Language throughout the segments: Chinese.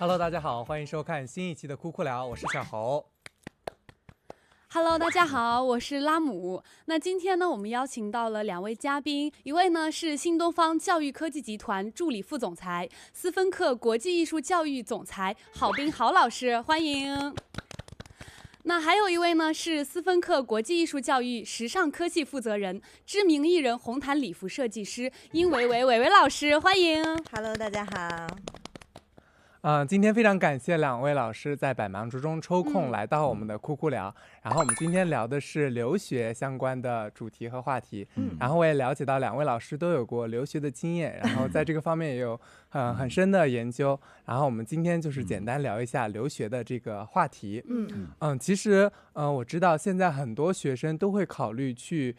Hello， 大家好，欢迎收看新一期的酷酷聊，我是小侯。Hello， 大家好，我是拉姆。那今天呢，我们邀请到了2位嘉宾，一位呢是新东方教育科技集团助理副总裁、斯芬克国际艺术教育总裁郝彬郝老师，欢迎。那还有一位呢是斯芬克国际艺术教育时尚科技负责人、知名艺人红毯礼服设计师殷维维老师，欢迎。Hello， 大家好。今天非常感谢2位老师在百忙之中抽空来到我们的酷酷聊。然后我们今天聊的是留学相关的主题和话题。然后我也了解到2位老师都有过留学的经验，然后在这个方面也有很深的研究。然后我们今天就是简单聊一下留学的这个话题。其实我知道现在很多学生都会考虑去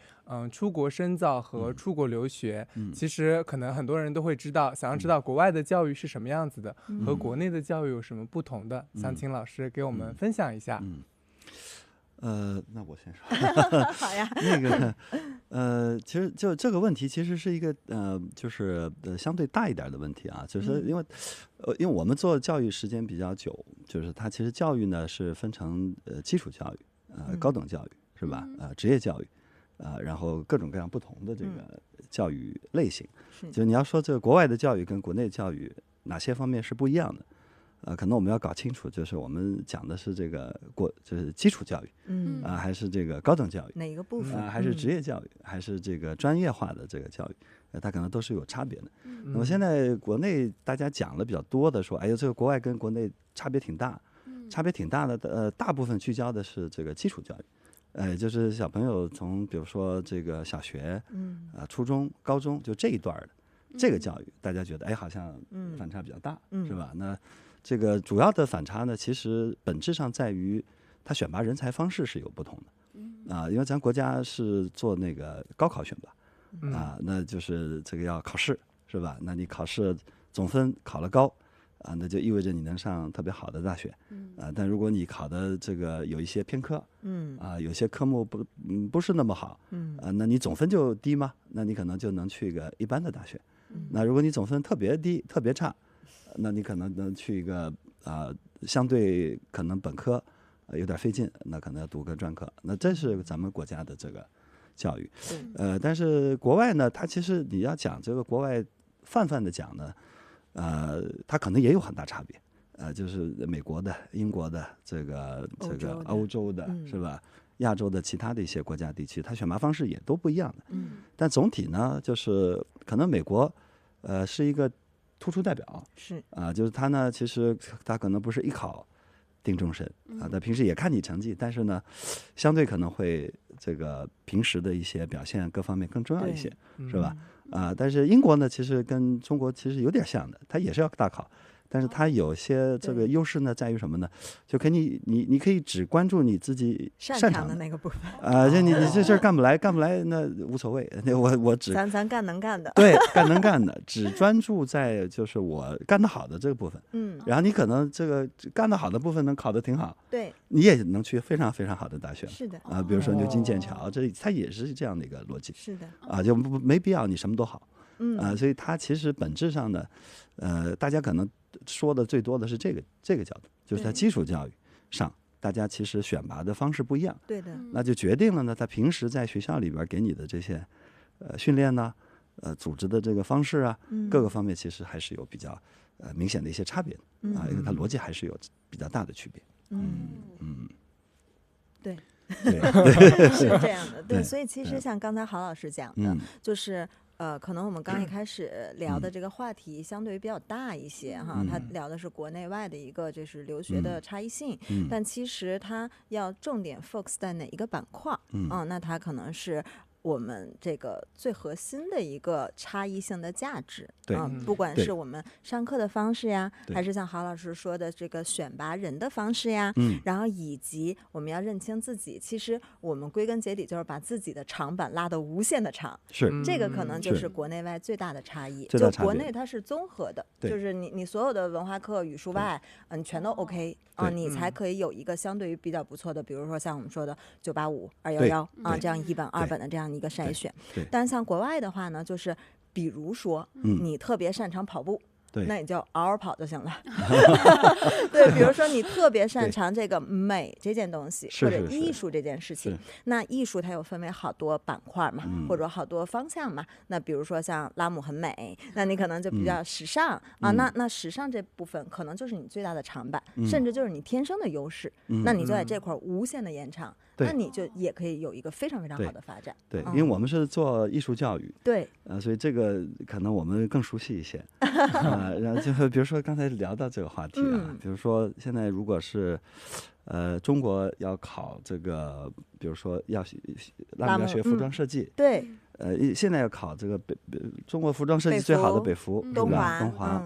出国深造和出国留学。其实可能很多人都会想要知道国外的教育是什么样子的，和国内的教育有什么不同的。想请老师给我们分享一下。那我先说。好呀。那个其实就这个问题其实是一个就是相对大一点的问题啊，就是因为我们做教育时间比较久，就是它其实教育呢是分成基础教育、高等教育是吧？职业教育。然后各种各样不同的这个教育类型，就是你要说这个国外的教育跟国内教育哪些方面是不一样的，可能我们要搞清楚，就是我们讲的是这个就是基础教育，还是这个高等教育，哪一个部分？还是职业教育，还是这个专业化的这个教育，它可能都是有差别的。那么现在国内大家讲的比较多的说，哎呦，这个国外跟国内差别挺大，的，大部分聚焦的是这个基础教育。就是小朋友从比如说这个小学，初中、高中就这一段的这个教育，大家觉得好像反差比较大，是吧？那这个主要的反差呢，其实本质上在于它选拔人才方式是有不同的，因为咱国家是做那个高考选拔，那就是这个要考试，是吧？那你考试总分考了高。那就意味着你能上特别好的大学，但如果你考的这个有一些偏科，有些科目不是那么好，那你总分就低吗？那你可能就能去一个一般的大学。那如果你总分特别低、特别差，那你可能能去一个相对可能本科有点费劲，那可能要读个专科。那这是咱们国家的这个教育。但是国外呢，它其实你要讲这个国外泛的讲呢。它可能也有很大差别，就是美国的、英国的、这个欧洲的，是吧？亚洲的其他的一些国家地区，它选拔方式也都不一样的。但总体呢，就是可能美国，是一个突出代表，就是它呢，其实它可能不是一考定终身它平时也看你成绩，但是呢，相对可能会这个平时的一些表现各方面更重要一些，是吧？但是英国呢，其实跟中国其实有点像的，它也是要大考，但是它有些这个优势呢，在于什么呢？就可以你可以只关注你自己擅长的那个部分就你这事儿干不来那无所谓，我只咱干能干的，对，能干的，只专注在就是我干得好的这个部分，然后你可能这个干得好的部分能考得挺好，对，你也能去非常非常好的大学，是的比如说牛津、剑桥，它也是这样的一个逻辑，是的就没必要你什么都好。所以它其实本质上呢，大家可能说的最多的是这个角度，就是在基础教育上，大家其实选拔的方式不一样，对的，那就决定了呢，他平时在学校里边给你的这些训练呢，组织的这个方式啊，各个方面其实还是有比较明显的一些差别的因为它逻辑还是有比较大的区别。对。对，是这样的，对，所以其实像刚才郝老师讲的，就是可能我们刚一开始聊的这个话题相对于比较大一些哈，他聊的是国内外的一个就是留学的差异性，但其实他要重点 focus 在哪一个板块，那他可能是我们这个最核心的一个差异性的价值，不管是我们上课的方式呀，还是像郝老师说的这个选拔人的方式呀，然后以及我们要认清自己，其实我们归根结底就是把自己的长板拉得无限的长，是这个可能就是国内外最大的差异。就国内它是综合的，就是你所有的文化课、语数外，你全都 OK 你才可以有一个相对于比较不错的，比如说像我们说的985、211这样1本、2本的这样一个筛选。但是像国外的话呢，就是比如说你特别擅长跑步，那你就嗷嗷跑就行了。对，比如说你特别擅长这个美这件东西，或者艺术这件事情，那艺术它又分为好多板块嘛，或者好多方向嘛。那比如说像拉姆很美，那你可能就比较时尚啊。那时尚这部分可能就是你最大的长板，甚至就是你天生的优势。那你就在这块无限的延长。那你就也可以有一个非常非常好的发展。对，因为我们是做艺术教育，对，所以这个可能我们更熟悉一些。然后就比如说刚才聊到这个话题啊，比如说现在如果是中国要考这个，比如说要学服装设计，对，现在要考这个中国服装设计最好的北服，东华。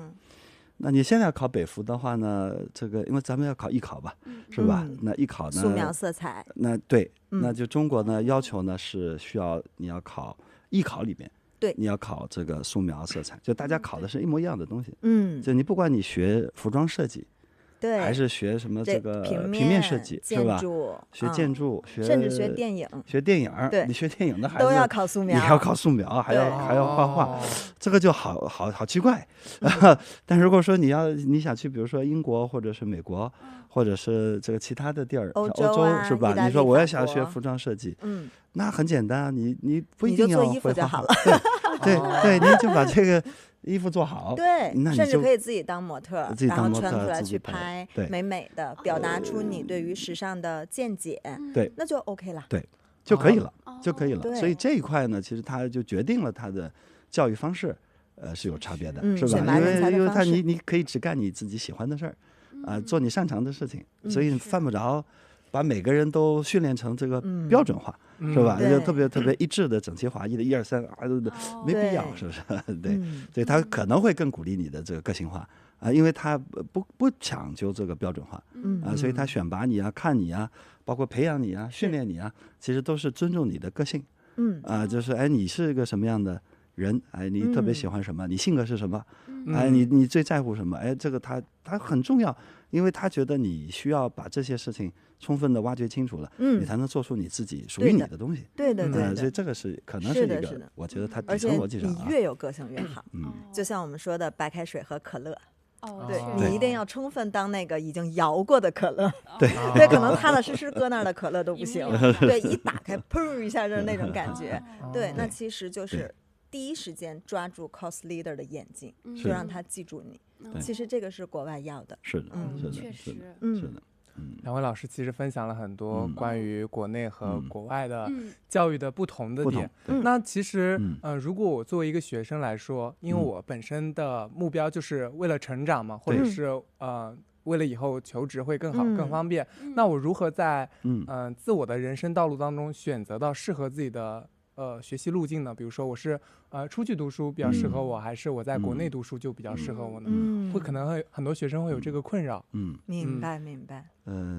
那你现在要考北服的话呢，这个因为咱们要考艺考吧，是吧？那艺考呢，素描色彩。那对，那就中国呢要求呢是需要你要考艺考里面，对，你要考这个素描色彩，就大家考的是一模一样的东西。就你不管你学服装设计，对，还是学什么这个平面设计，是吧？学建筑，甚至学电影，对，你学电影的孩子都要考素描，也要考素描，还要画画，这个就好奇怪。但如果说你想去，比如说英国或者是美国，或者是这个其他的地儿，欧洲是吧？你说我也想学服装设计，那很简单，你不一定要做衣服就好了。对，你就把这个衣服做好，对，那甚至可以自己当模特，然后穿出来去拍，美美的表达出你对于时尚的见解，对，那就 OK 了，对，就可以了。所以这一块呢，其实它就决定了它的教育方式，是有差别的，是吧？因为你可以只干你自己喜欢的事儿，做你擅长的事情，所以犯不着把每个人都训练成这个标准化，是吧？就特别一致的整齐划一的1、2、3啊，没必要，是不是？对，所以他可能会更鼓励你的这个个性化因为他不讲究这个标准化所以他选拔你啊、看你啊，包括培养你啊、训练你啊，其实都是尊重你的个性就是你是个什么样的人，你特别喜欢什么，你性格是什么，你最在乎什么，这个他很重要，因为他觉得你需要把这些事情充分的挖掘清楚了，你才能做出你自己属于你的东西。对的，所以这个可能是一个，我觉得它底层逻辑上，而且你越有个性越好。就像我们说的白开水和可乐。对，你一定要充分当那个已经摇过的可乐。对，可能踏踏实实搁那儿的可乐都不行。对，一打开，砰一下就是那种感觉。对，那其实就是第一时间抓住 cos leader 的眼睛，就让他记住你。其实这个是国外要的。是的，确实，是的。两位老师其实分享了很多关于国内和国外的教育的不同的点。那其实如果我作为一个学生来说，因为我本身的目标就是为了成长嘛，或者是为了以后求职会更好更方便，那我如何在自我的人生道路当中选择到适合自己的学习路径呢？比如说我是出去读书比较适合我，还是我在国内读书就比较适合我呢？会可能很多学生会有这个困扰。明白。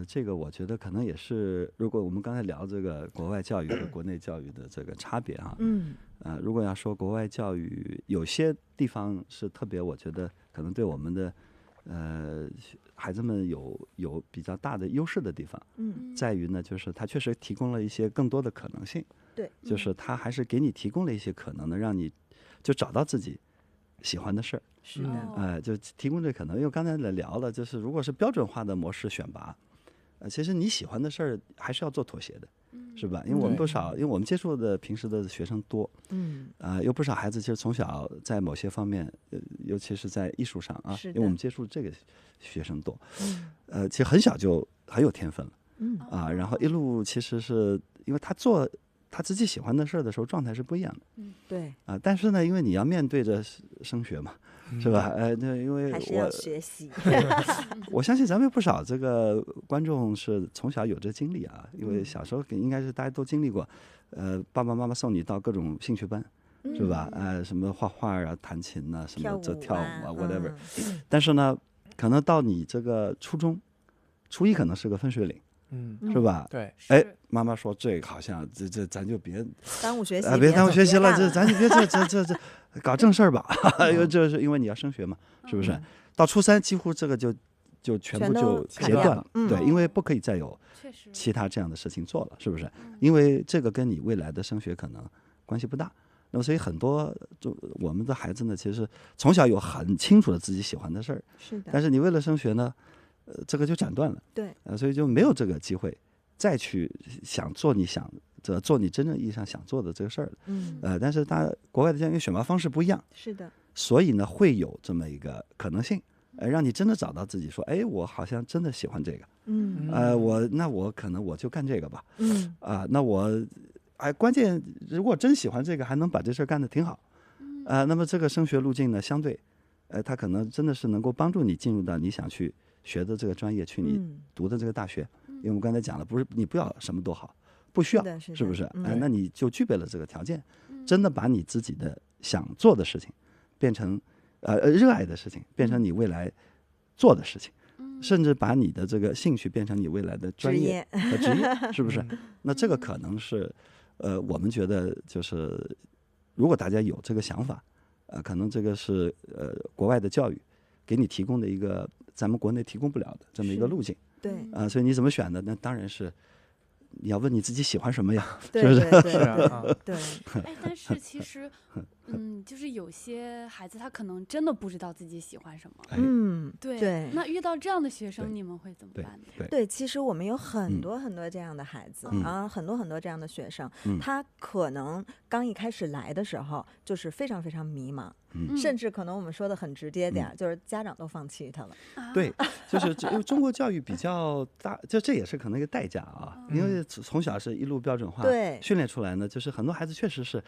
这个我觉得可能也是，如果我们刚才聊这个国外教育和国内教育的这个差别如果要说国外教育有些地方是特别，我觉得可能对我们的孩子们有比较大的优势的地方，在于呢，就是它确实提供了一些更多的可能性。对，就是它还是给你提供了一些可能的，让你就找到自己喜欢的事儿。是的，就提供这可能。因为刚才聊了，就是如果是标准化的模式选拔，其实你喜欢的事儿还是要做妥协的，是吧？因为我们因为我们接触的平时的学生多，有不少孩子其实从小在某些方面，尤其是在艺术上因为我们接触这个学生多，其实很小就很有天分了，然后一路其实是因为他做他自己喜欢的事儿的时候，状态是不一样的。对但是呢，因为你要面对着升学嘛，是吧？那因为还是要学习。我相信咱们有不少这个观众是从小有这经历因为小时候应该是大家都经历过，爸爸妈妈送你到各种兴趣班，是吧？什么画画弹琴什么跳舞whatever。但是呢，可能到你这个初一可能是个分水岭。是吧？对，妈妈说这个好像这咱就别耽误学习，别耽误学习了，咱就别这搞正事儿吧。这是因为你要升学嘛，是不是？到初3几乎这个就全部就截断了，对，因为不可以再有其他这样的事情做了，是不是？因为这个跟你未来的升学可能关系不大那么所以很多我们的孩子呢，其实从小有很清楚的自己喜欢的事儿，是的，但是你为了升学呢，这个就斩断了，对，所以就没有这个机会再去做你真正意义上想做的这个事儿了。但是国外的教育选拔方式不一样，是的，所以呢会有这么一个可能性，让你真的找到自己说，哎，我好像真的喜欢这个，我可能我就干这个吧，那我关键如果真喜欢这个，还能把这事儿干得挺好，那么这个升学路径呢，相对，它可能真的是能够帮助你进入到你想去学的这个专业，去你读的这个大学。因为我们刚才讲了，不是你不要什么都好，不需要，是不是？那你就具备了这个条件，真的把你自己的想做的事情变成热爱的事情，变成你未来做的事情，甚至把你的这个兴趣变成你未来的专业和职业，是不是？那这个可能是我们觉得就是如果大家有这个想法，可能这个是国外的教育给你提供的一个咱们国内提供不了的这么一个路径。对，所以你怎么选的？那当然是你要问你自己喜欢什么呀，是不是？对。哎，但是其实，就是有些孩子他可能真的不知道自己喜欢什么。对。那遇到这样的学生，你们会怎么办呢？对，其实我们有很多很多这样的孩子，很多很多这样的学生，他可能刚一开始来的时候就是非常非常迷茫。甚至可能我们说的很直接点，就是家长都放弃他了。对，就是中国教育比较大，这也是可能一个代价啊，因为从小是一路标准化训练出来呢，就是很多孩子确实是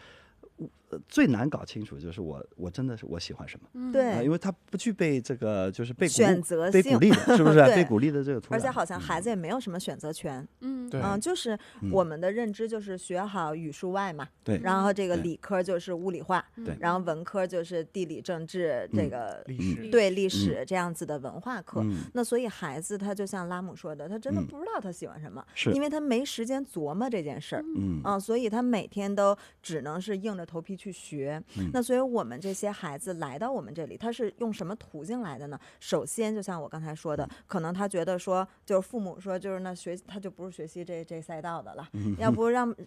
最难搞清楚，就是我真的是我喜欢什么。对，因为他不具备这个就是被选择性、被鼓励的，是不是？被鼓励的这个土壤，而且好像孩子也没有什么选择权。就是我们的认知就是学好语数外嘛，对，然后这个理科就是物理化，对，然后文科就是地理、政治这个历史这样子的文化课。那所以孩子他就像拉姆说的，他真的不知道他喜欢什么，因为他没时间琢磨这件事儿。所以他每天都只能是硬着头皮去学。那所以我们这些孩子来到我们这里，他是用什么途径来的呢？首先就像我刚才说的，可能他觉得说，就是父母说，就是那他就不是学习这赛道的了，要不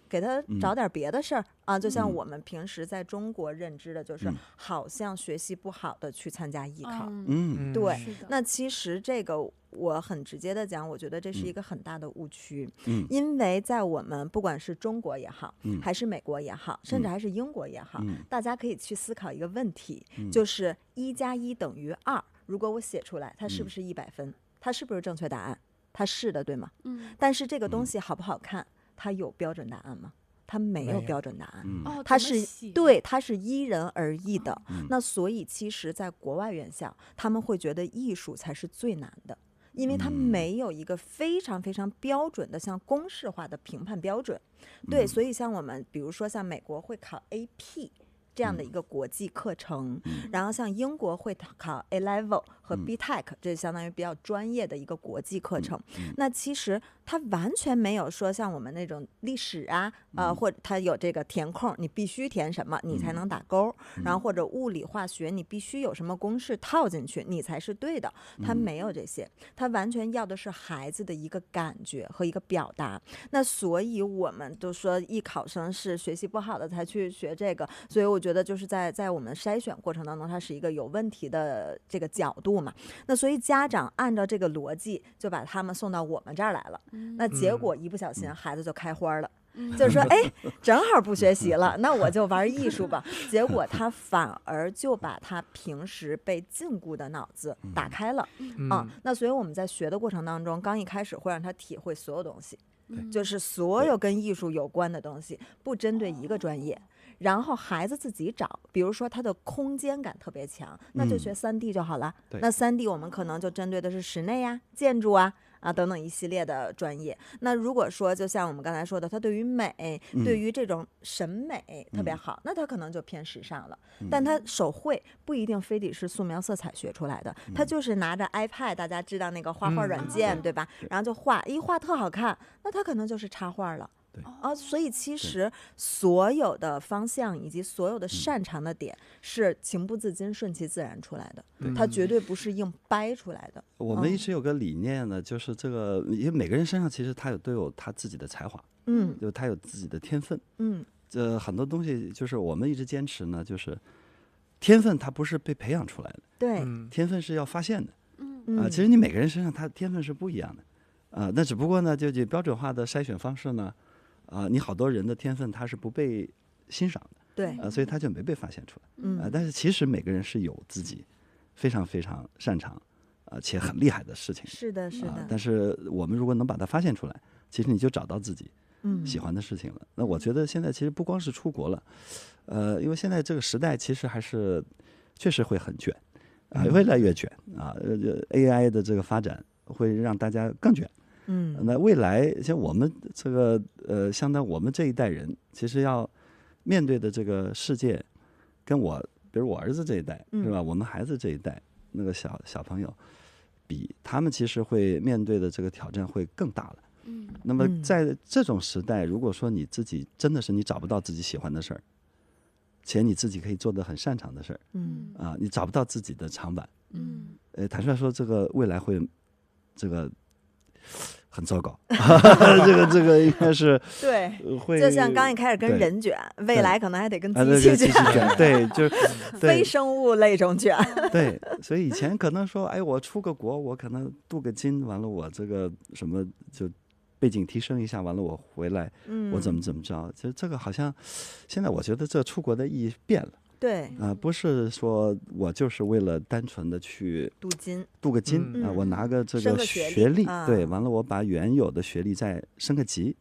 给他找点别的事儿啊。就像我们平时在中国认知的，就是好像学习不好的去参加艺考。对。那其实这个我很直接的讲，我觉得这是一个很大的误区。因为在我们不管是中国也好，还是美国也好，甚至还是英国也好，大家可以去思考一个问题，就是1+1等于2，如果我写出来，它是不是100分？它是不是正确答案？它是的，对吗？但是这个东西好不好看，它有标准答案吗？它没有标准答案。它是因人而异的。那所以其实在国外院校，他们会觉得艺术才是最难的，因为它没有一个非常非常标准的像公式化的评判标准。对，所以像我们比如说像美国会考 AP这样的一个国际课程，然后像英国会考 A Level 和 BTEC，这相当于比较专业的一个国际课程。那其实它完全没有说像我们那种历史啊，或者它有这个填空，你必须填什么你才能打勾，然后或者物理化学你必须有什么公式套进去你才是对的，它没有这些，它完全要的是孩子的一个感觉和一个表达。那所以我们都说艺考生是学习不好的才去学这个，所以我觉得就是在我们筛选过程当中，它是一个有问题的这个角度嘛。那所以家长按照这个逻辑就把他们送到我们这儿来了，那结果一不小心孩子就开花了。就是说，哎，正好不学习了，那我就玩艺术吧。结果他反而就把他平时被禁锢的脑子打开了。那所以我们在学的过程当中，刚一开始会让他体会所有东西，就是所有跟艺术有关的东西，不针对一个专业。然后孩子自己找，比如说他的空间感特别强，那就学3D 就好了。那3D 我们可能就针对的是室内啊、建筑啊等等一系列的专业。那如果说就像我们刚才说的，他对于美、对于这种审美特别好，那他可能就偏时尚了。但他手绘不一定非得是素描色彩学出来的，他就是拿着 iPad， 大家知道那个画画软件对吧？然后就画，一画特好看，那他可能就是插画了。所以其实所有的方向以及所有的擅长的点是情不自禁、顺其自然出来的，它绝对不是硬掰出来的。我们一直有个理念呢，就是这个，因为每个人身上其实都有他自己的才华，就他有自己的天分，很多东西就是我们一直坚持呢，就是天分它不是被培养出来的，对，天分是要发现的。嗯其实你每个人身上他天分是不一样的。那只不过呢，就标准化的筛选方式呢，你好多人的天分他是不被欣赏的，对，所以他就没被发现出来。但是其实每个人是有自己非常非常擅长且很厉害的事情。是的，是的。但是我们如果能把它发现出来，其实你就找到自己喜欢的事情了。那我觉得现在其实不光是出国了，因为现在这个时代其实还是确实会很卷越来越卷AI 的这个发展会让大家更卷。那未来像我们这个相当我们这一代人，其实要面对的这个世界，跟比如我儿子这一代是吧？我们孩子这一代那个小朋友，比他们其实会面对的这个挑战会更大了。那么在这种时代，如果说你自己真的是你找不到自己喜欢的事儿，且你自己可以做得很擅长的事儿，你找不到自己的长板，坦率说，这个未来会这个很糟糕。这个应该是对，会就像刚一开始跟人卷，未来可能还得跟机器卷，对，就是非生物类种卷。对，所以以前可能说，哎，我出个国，我可能镀个金，完了我这个什么就背景提升一下，完了我回来，我怎么着？其实这个好像现在我觉得这出国的意义变了。对，不是说我就是为了单纯的去镀个金我拿个这个学历，对，完了我把原有的学历再升个级，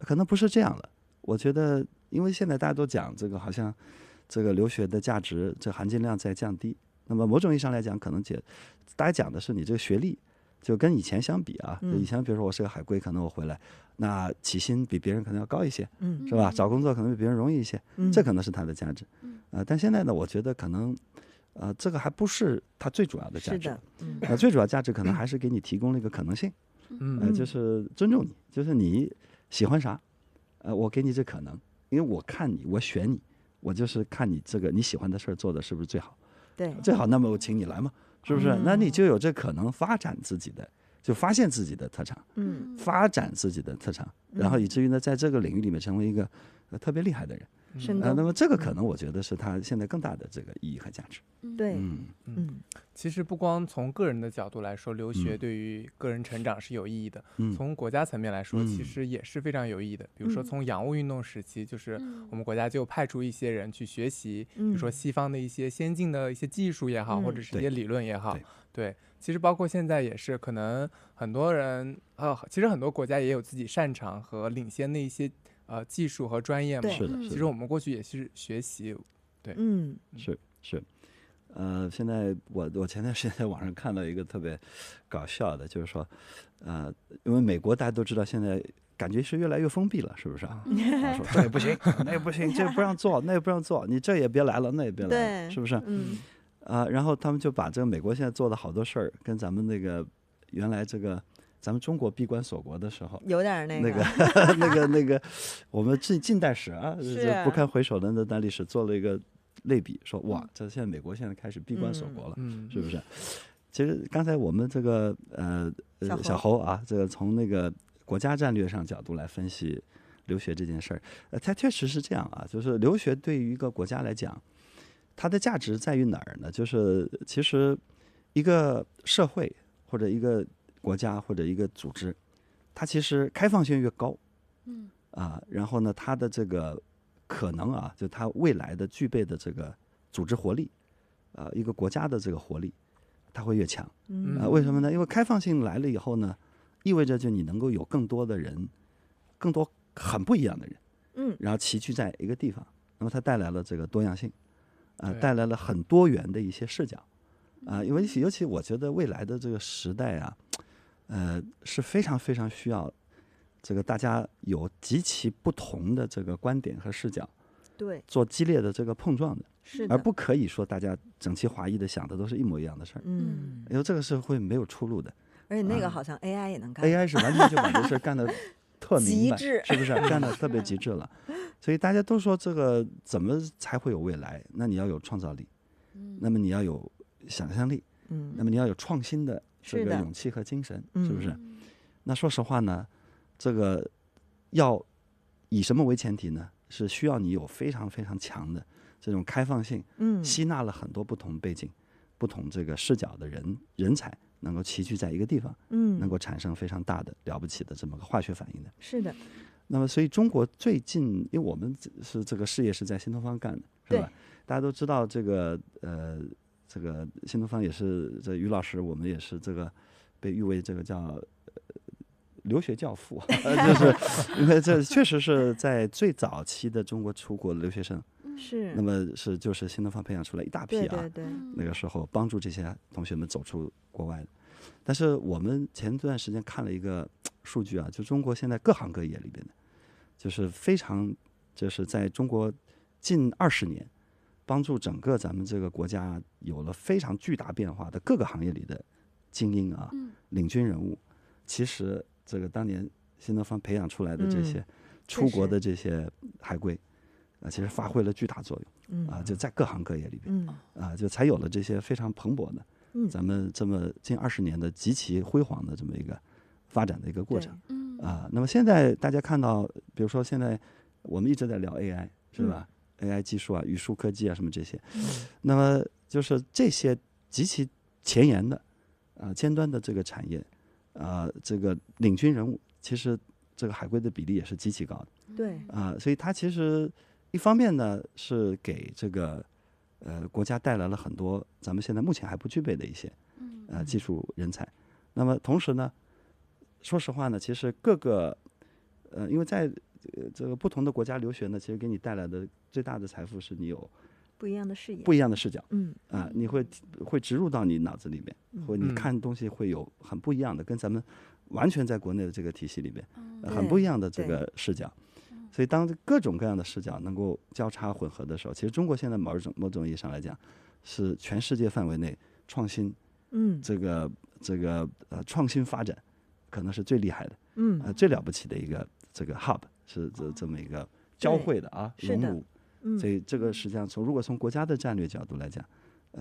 可能不是这样了。我觉得，因为现在大家都讲这个，好像这个留学的价值，这含金量在降低。那么某种意义上来讲，可能大家讲的是你这个学历，就跟以前相比以前比如说我是个海归，可能我回来，那起薪比别人可能要高一些，是吧？找工作可能比别人容易一些，这可能是它的价值。但现在呢，我觉得可能，这个还不是它最主要的价值。最主要价值可能还是给你提供了一个可能性，就是尊重你，就是你喜欢啥，我给你这可能，因为我看你，我选你，我就是看你这个你喜欢的事儿做的是不是最好，对，最好，那么我请你来嘛，是不是？那你就有这可能发展自己的，就发现自己的特长，发展自己的特长，然后以至于呢，在这个领域里面成为一个特别厉害的人。那么这个可能我觉得是它现在更大的这个意义和价值。对，其实不光从个人的角度来说，留学对于个人成长是有意义的，从国家层面来说，其实也是非常有意义的。比如说从洋务运动时期，就是我们国家就派出一些人去学习，比如说西方的一些先进的一些技术也好，或者是一些理论也好，对，其实包括现在也是，可能很多人其实很多国家也有自己擅长和领先的一些技术和专业嘛。是的，其实我们过去也是学习，对，是。现在我前段时间在网上看到一个特别搞笑的，就是说，因为美国大家都知道现在感觉是越来越封闭了，是不是啊？说这也不行，那也不行，这不让做，那也不让做，你这也别来了，那也别来了，是不是？然后他们就把这个美国现在做的好多事儿，跟咱们那个原来这个咱们中国闭关锁国的时候有点那个我们近代史不堪回首的那段历史做了一个类比，说哇，这现在美国现在开始闭关锁国了，是不是？其实刚才我们这个小侯这个从那个国家战略上角度来分析留学这件事儿，它确实是这样就是留学对于一个国家来讲，它的价值在于哪儿呢？就是其实一个社会或者一个国家或者一个组织，它其实开放性越高，然后呢，它的这个可能就它未来的具备的这个组织活力，一个国家的这个活力，它会越强。为什么呢？因为开放性来了以后呢，意味着就你能够有更多的人，更多很不一样的人，然后齐聚在一个地方，那么它带来了这个多样性，带来了很多元的一些视角，因为尤其我觉得未来的这个时代是非常非常需要这个大家有极其不同的这个观点和视角，对，做激烈的这个碰撞的，是的，而不可以说大家整齐划一的想的都是一模一样的事儿，因为这个是会没有出路的。而且那个好像 AI 也能干，AI 是完全就把这事干得特明白，极致，是不是干得特别极致了？所以大家都说这个怎么才会有未来？那你要有创造力，那么你要有想象力，那么你要有创新的这个勇气和精神，是不是？那说实话呢，这个要以什么为前提呢？是需要你有非常非常强的这种开放性，吸纳了很多不同背景、不同这个视角的人才，能够齐聚在一个地方，能够产生非常大的了不起的这么个化学反应的。是的。那么，所以中国最近，因为我们是这个事业是在新东方干的，是吧？大家都知道这个新东方也是这于老师，我们也是这个被誉为这个叫留学教父，就是因为这确实是在最早期的中国出国的留学生，是，那么就是新东方培养出来一大批啊，对，那个时候帮助这些同学们走出国外的。但是我们前段时间看了一个数据啊，就中国现在各行各业里边的，就是非常就是在中国近20年，帮助整个咱们这个国家有了非常巨大变化的各个行业里的精英啊，领军人物，其实这个当年新东方培养出来的这些出国的这些海归，其实发挥了巨大作用，就在各行各业里边，就才有了这些非常蓬勃的，咱们这么近20年的极其辉煌的这么一个发展的一个过程，那么现在大家看到，比如说现在我们一直在聊 AI， 是吧？AI 技术啊，语数科技啊，什么这些，那么就是这些极其前沿的尖端的这个产业，这个领军人物，其实这个海归的比例也是极其高的。对，所以它其实一方面呢是给这个国家带来了很多咱们现在目前还不具备的一些技术人才。那么同时呢，说实话呢，其实各个因为在这个不同的国家留学呢，其实给你带来的最大的财富是你有不一样的视野，不一样的视角，你会植入到你脑子里面，或你看东西会有很不一样的，跟咱们完全在国内的这个体系里面，很不一样的这个视角。所以当各种各样的视角能够交叉混合的时候，其实中国现在某种意义上来讲，是全世界范围内创新，这个创新发展可能是最厉害的，最了不起的一个这个 hub 是这么一个交汇的熔炉。所以这个实际上如果从国家的战略角度来讲，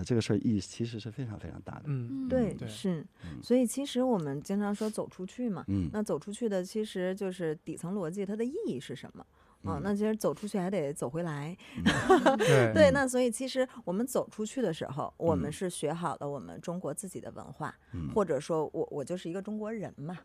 这个事儿意义其实是非常非常大的。对，是。所以其实我们经常说走出去嘛，那走出去的其实就是底层逻辑，它的意义是什么？那其实走出去还得走回来，对，那所以其实我们走出去的时候，我们是学好了我们中国自己的文化，或者说我就是一个中国人嘛，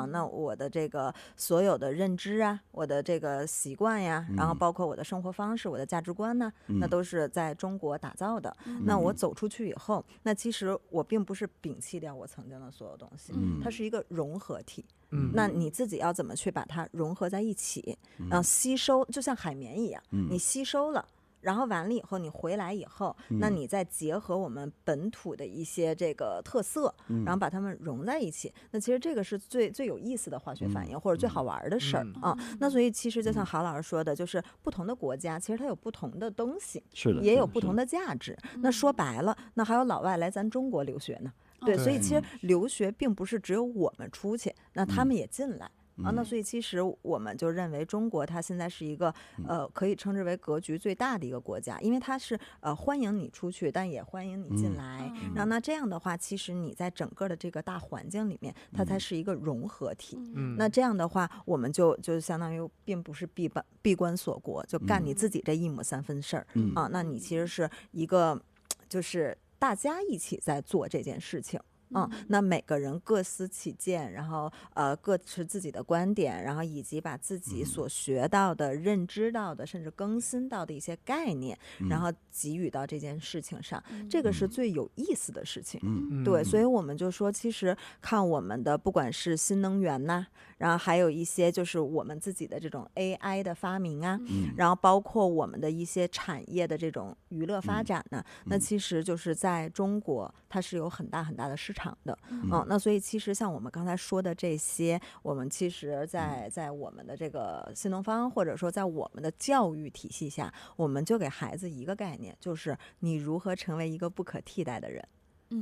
那我的这个所有的认知啊，我的这个习惯呀，然后包括我的生活方式、我的价值观呢，那都是在中国打造的。那我走出去以后，那其实我并不是摒弃掉我曾经的所有东西，它是一个融合体。那你自己要怎么去把它融合在一起，然后吸收，就像海绵一样，你吸收了，然后完了以后你回来以后，那你再结合我们本土的一些这个特色，然后把它们融在一起，那其实这个是最有意思的化学反应，或者最好玩的事儿那所以其实就像郝老师说的，就是不同的国家其实它有不同的东西，也有不同的价值。那说白了，那还有老外来咱中国留学呢。对，所以其实留学并不是只有我们出去，那他们也进来那所以其实我们就认为中国它现在是一个可以称之为格局最大的一个国家，因为它是欢迎你出去，但也欢迎你进来。然后那这样的话，其实你在整个的这个大环境里面，它才是一个融合体。那这样的话，我们就相当于并不是闭关锁国，就干你自己这一亩三分事儿那你其实是一个就是大家一起在做这件事情。那每个人各司其见，然后各持自己的观点，然后以及把自己所学到的、认知到的，甚至更新到的一些概念，然后给予到这件事情上，这个是最有意思的事情。对，所以我们就说，其实看我们的不管是新能源呐，然后还有一些就是我们自己的这种 AI 的发明啊，然后包括我们的一些产业的这种娱乐发展呢，那其实就是在中国它是有很大很大的市场的。那所以其实像我们刚才说的这些，我们其实在我们的这个新东方，或者说在我们的教育体系下，我们就给孩子一个概念，就是你如何成为一个不可替代的人。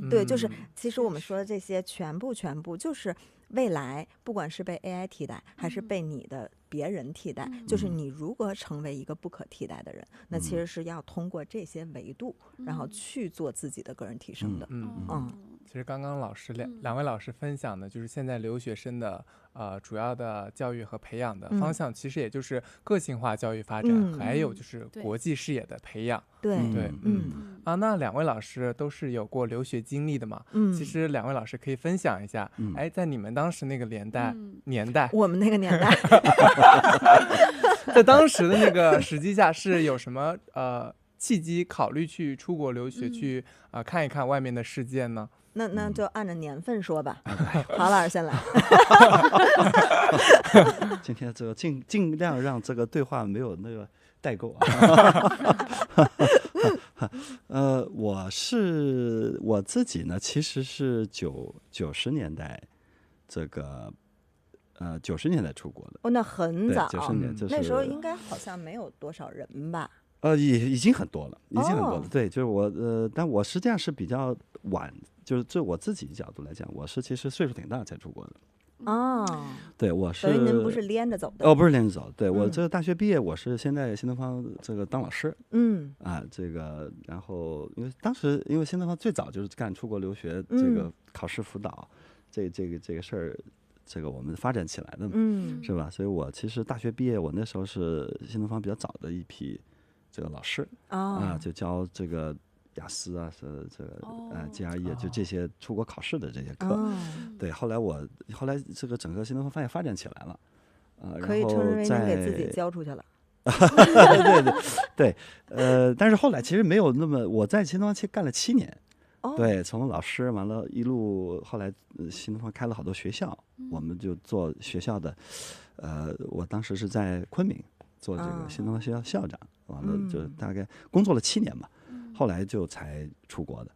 对，就是其实我们说的这些全部就是未来不管是被 AI 替代还是被你的别人替代，就是你如何成为一个不可替代的人，那其实是要通过这些维度然后去做自己的个人提升的。其实刚刚两位老师分享的，就是现在留学生的主要的教育和培养的方向，其实也就是个性化教育发展，还有就是国际视野的培养。对，那两位老师都是有过留学经历的嘛？其实两位老师可以分享一下，在你们当时那个年代，我们那个年代，在当时的那个时机下是有什么契机考虑去出国留学，去看一看外面的世界呢？那就按照年份说吧。郝老师先来。今天这个尽量让这个对话没有那个代沟我自己呢，其实是90年代90年代出国的。那很早。90年就是那时候应该好像没有多少人吧？已经很多了，已经很多了。对，就是我但我实际上是比较晚，就是就我自己角度来讲，我是其实岁数挺大才出国的。对，我是。所以您不是连着走的？不是连着走。对，我这个大学毕业，我是先在新东方这个当老师。这个然后因为当时因为新东方最早就是干出国留学这个考试辅导这个事儿。这个我们发展起来的嘛，是吧？所以我其实大学毕业，我那时候是新东方比较早的一批这个老师就教这个雅思啊，这个GRE 就这些出国考试的这些课。对，后来这个整个新东方发展起来了，可以称之为您给自己教出去了。对，但是后来其实没有那么，我在新东方干了7年。对，从老师完了，一路后来新东方开了好多学校，我们就做学校的。我当时是在昆明做这个新东方学校校长，完了就大概工作了7年吧，后来就才出国的。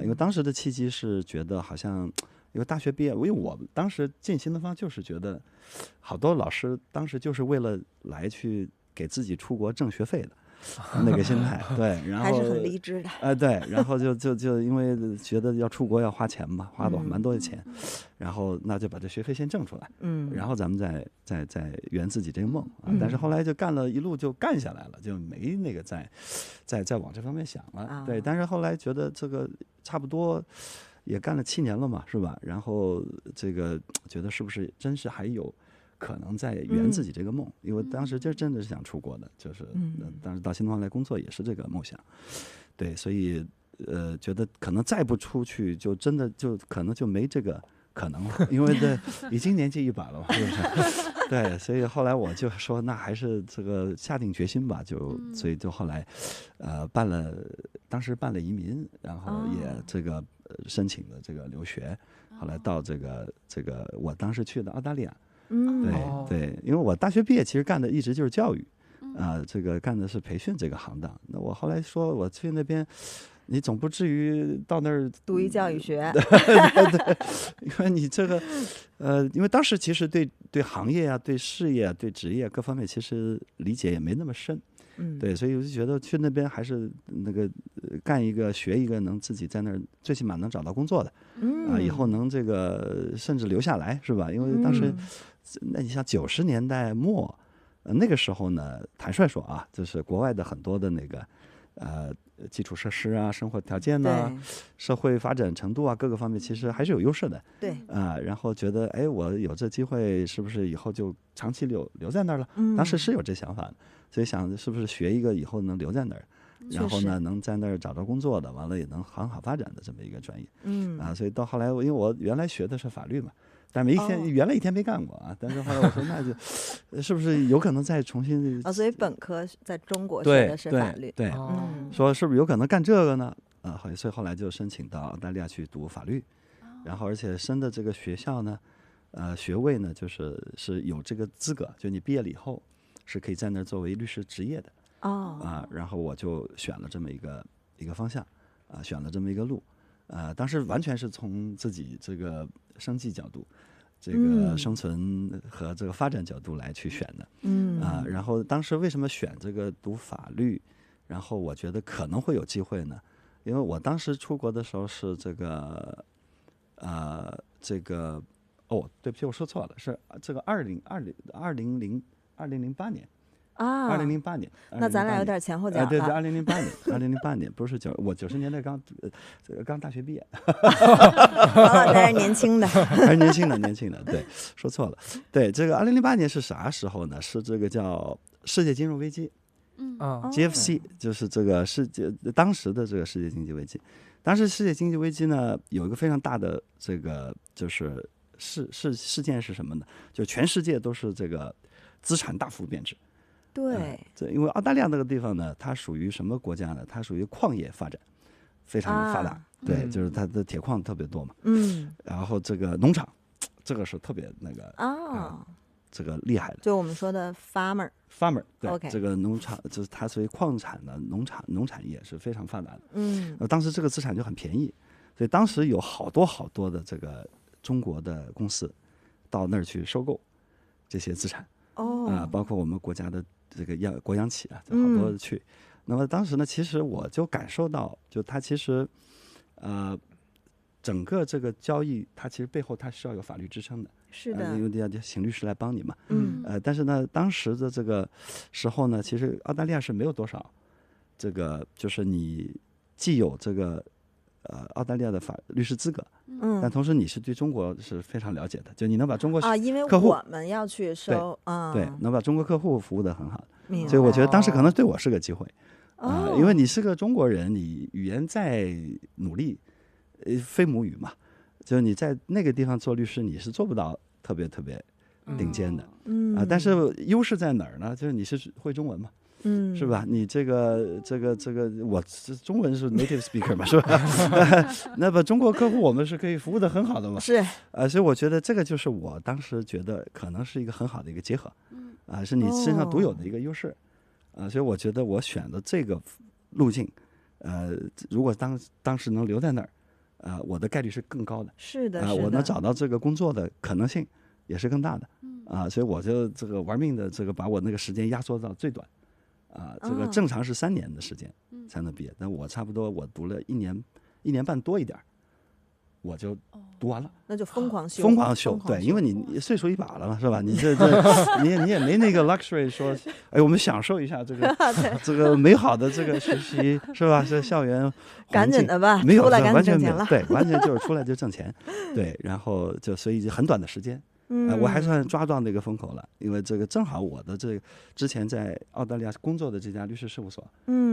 因为当时的契机是觉得好像，因为大学毕业，因为我当时进新东方就是觉得，好多老师当时就是为了来去给自己出国挣学费的。那个心态，对，然后还是很励志的。对，然后就因为觉得要出国要花钱嘛，花蛮多的钱，然后那就把这学费先挣出来，然后咱们再圆自己这个梦但是后来就干了一路就干下来了，就没那个再往这方面想了。对，但是后来觉得这个差不多也干了7年了嘛，是吧？然后这个觉得是不是真是还有可能在圆自己这个梦，因为当时就真的是想出国的，就是当时到新东方来工作也是这个梦想。对，所以觉得可能再不出去，就真的就可能就没这个可能了，因为已经年纪100了嘛，是不是？对，所以后来我就说，那还是这个下定决心吧，所以就后来当时办了移民，然后也这个申请了这个留学，后来到这个我当时去的澳大利亚。对，因为我大学毕业其实干的一直就是教育，这个干的是培训这个行当。那我后来说我去那边，你总不至于到那儿读一教育学。对，因为你这个，因为当时其实对行业啊、对事业啊、对职业各方面其实理解也没那么深。对，所以我就觉得去那边还是那个干一个学一个，能自己在那儿最起码能找到工作的，以后能这个甚至留下来，是吧？因为当时，那你像90年代末，那个时候呢，坦率说啊，就是国外的很多的那个基础设施啊、生活条件呐、社会发展程度啊，各个方面其实还是有优势的。对然后觉得我有这机会，是不是以后就长期留在那儿了？当时是有这想法的。所以想是不是学一个以后能留在那儿，然后呢能在那儿找到工作的，完了也能很好发展的这么一个专业。所以到后来，因为我原来学的是法律嘛，但原来一天没干过啊。但是后来我说，那就是不是有可能再重新所以本科在中国学的是法律。对，说是不是有可能干这个呢？所以后来就申请到澳大利亚去读法律，然后而且申的这个学校呢，学位呢是有这个资格，就你毕业了以后。是可以在那儿作为律师执业的然后我就选了这么一个方向选了这么一个路当时完全是从自己这个生计角度、这个生存和这个发展角度来去选的然后当时为什么选这个读法律？然后我觉得可能会有机会呢，因为我当时出国的时候是这个对不起，我说错了，是这个2008年啊，2008年。那咱俩有点前后脚了。对，2008年不是我90年代刚大学毕业。王老师还是年轻的，还是年轻的，对，说错了。对，这个2008年是啥时候呢？是这个叫世界金融危机。GFC 就是这个当时的这个世界经济危机。当时世界经济危机呢，有一个非常大的这个就是事件是什么呢？就全世界都是这个资产大幅贬值。对，因为澳大利亚那个地方呢，它属于什么国家呢？它属于矿业发展非常发达，对，就是它的铁矿特别多嘛。然后这个农场，这个是特别那个这个厉害的，就我们说的 farmer， 对， okay. 这个农场就是它属于矿产的农产业是非常发达的。当时这个资产就很便宜，所以当时有好多的这个中国的公司到那儿去收购这些资产。包括我们国家的这个国央企啊，就好多去。那么当时呢，其实我就感受到，就它其实整个这个交易，它其实背后它需要有法律支撑的。是的，因为要请律师来帮你嘛。但是呢，当时的这个时候呢，其实澳大利亚是没有多少这个，就是你既有这个澳大利亚的律师资格，但同时你是对中国是非常了解的，就你能把中国因为客户我们要去收对，能把中国客户服务的很好，明白。所以我觉得当时可能对我是个机会因为你是个中国人，你语言再努力，非母语嘛。就是你在那个地方做律师，你是做不到特别顶尖的，但是优势在哪儿呢？就是你是会中文嘛，是吧？你这个，我中文是 native speaker 嘛，是吧？那么中国客户我们是可以服务的很好的嘛，是所以我觉得这个就是我当时觉得可能是一个很好的一个结合，是你身上独有的一个优势，所以我觉得我选的这个路径，如果当时能留在那儿。我的概率是更高的，是的，我能找到这个工作的可能性也是更大的，所以我就这个玩命的这个把我那个时间压缩到最短，这个正常是3年的时间才能毕业，但我差不多我读了1年半多一点，我就读完了，那就疯狂修，对，因为你岁数一把了嘛，是吧？你你也没那个 luxury 说，我们享受一下这个美好的这个学习，是吧？是校园赶紧的吧，没有，完全没有，对，完全就是出来就挣钱，对，然后所以很短的时间，我还算抓到那个风口了，因为这个正好我的这个之前在澳大利亚工作的这家律师事务所，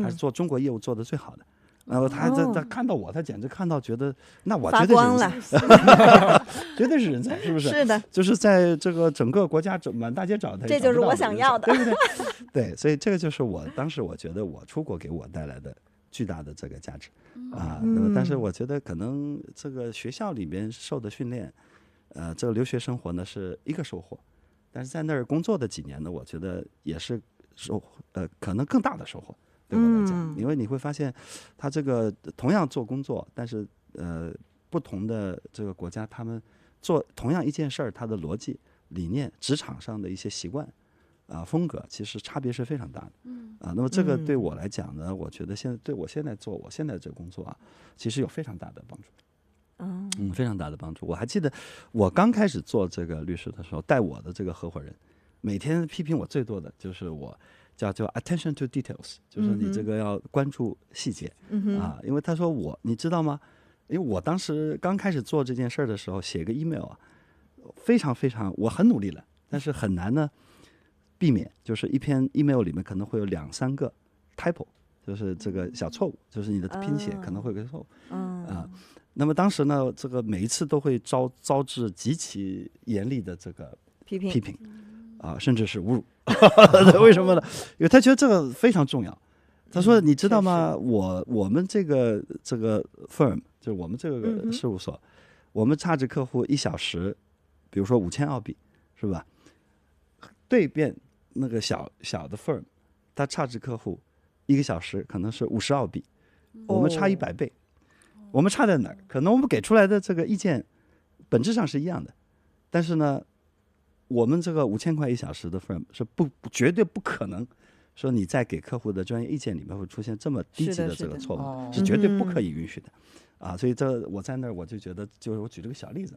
他是做中国业务做的最好的。然后他看到我，他简直看到觉得，那我绝对是人才，绝对是人才，是不是？是的，就是在这个整个国家满大街找他，这就是我想要的，对不对？对，所以这个就是我当时我觉得我出国给我带来的巨大的这个价值那么但是我觉得可能这个学校里边受的训练，这个留学生活呢是一个收获，但是在那儿工作的几年呢，我觉得也是可能更大的收获。对我来讲，因为你会发现，他这个同样做工作，但是不同的这个国家，他们做同样一件事儿，他的逻辑、理念、职场上的一些习惯风格，其实差别是非常大的。那么这个对我来讲呢，我觉得对我现在做我现在这个工作其实有非常大的帮助。非常大的帮助。我还记得我刚开始做这个律师的时候，带我的这个合伙人，每天批评我最多的就是我。叫 attention to details， 就是你这个要关注细节因为他说你知道吗？因为我当时刚开始做这件事儿的时候，写个 email 非常我很努力了，但是很难呢避免，就是一篇 email 里面可能会有2-3个 typo， 就是这个小错误，就是你的拼写可能会有个错误那么当时呢，这个每一次都会招致极其严厉的这个批评甚至是侮辱。为什么呢？因为他觉得这个非常重要。他说：“你知道吗？我们这个 firm 就是我们这个事务所，我们charge客户1小时，比如说5000澳币，是吧？对面那个小的 firm， 他charge客户1个小时可能是50澳币，我们差100倍。我们差在哪儿？可能我们给出来的这个意见本质上是一样的，但是呢。”我们这个5000块1小时的 firm 是绝对不可能说你在给客户的专业意见里面会出现这么低级的这个错误，是绝对不可以允许的所以我在那儿我就觉得，就是我举了个小例子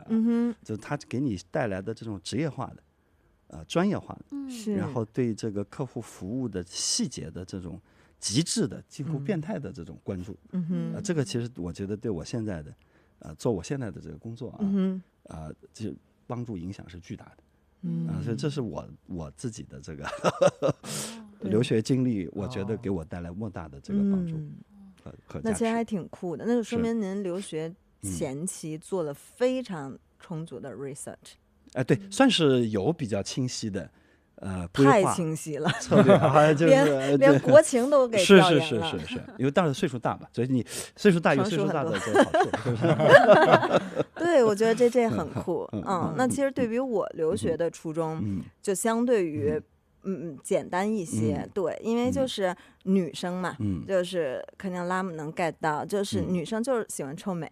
就他给你带来的这种职业化专业化的，是，然后对这个客户服务的细节的这种极致的几乎变态的这种关注，这个其实我觉得对我现在的做我现在的这个工作就帮助影响是巨大的，所以这是我自己的这个留学经历，我觉得给我带来莫大的这个帮助和价值。那其实还挺酷的，那就说明您留学前期做了非常充足的 research。对，算是有比较清晰的规划，太清晰了，策略就是连国情都给调研了。是，因为到了岁数大嘛，所以你岁数大有岁数大的这个好处，是不是？对，我觉得这很酷。那其实对于我留学的初衷，就相对于简单一些，对，因为就是女生嘛，就是肯定拉姆能 get 到，就是女生就是喜欢臭美，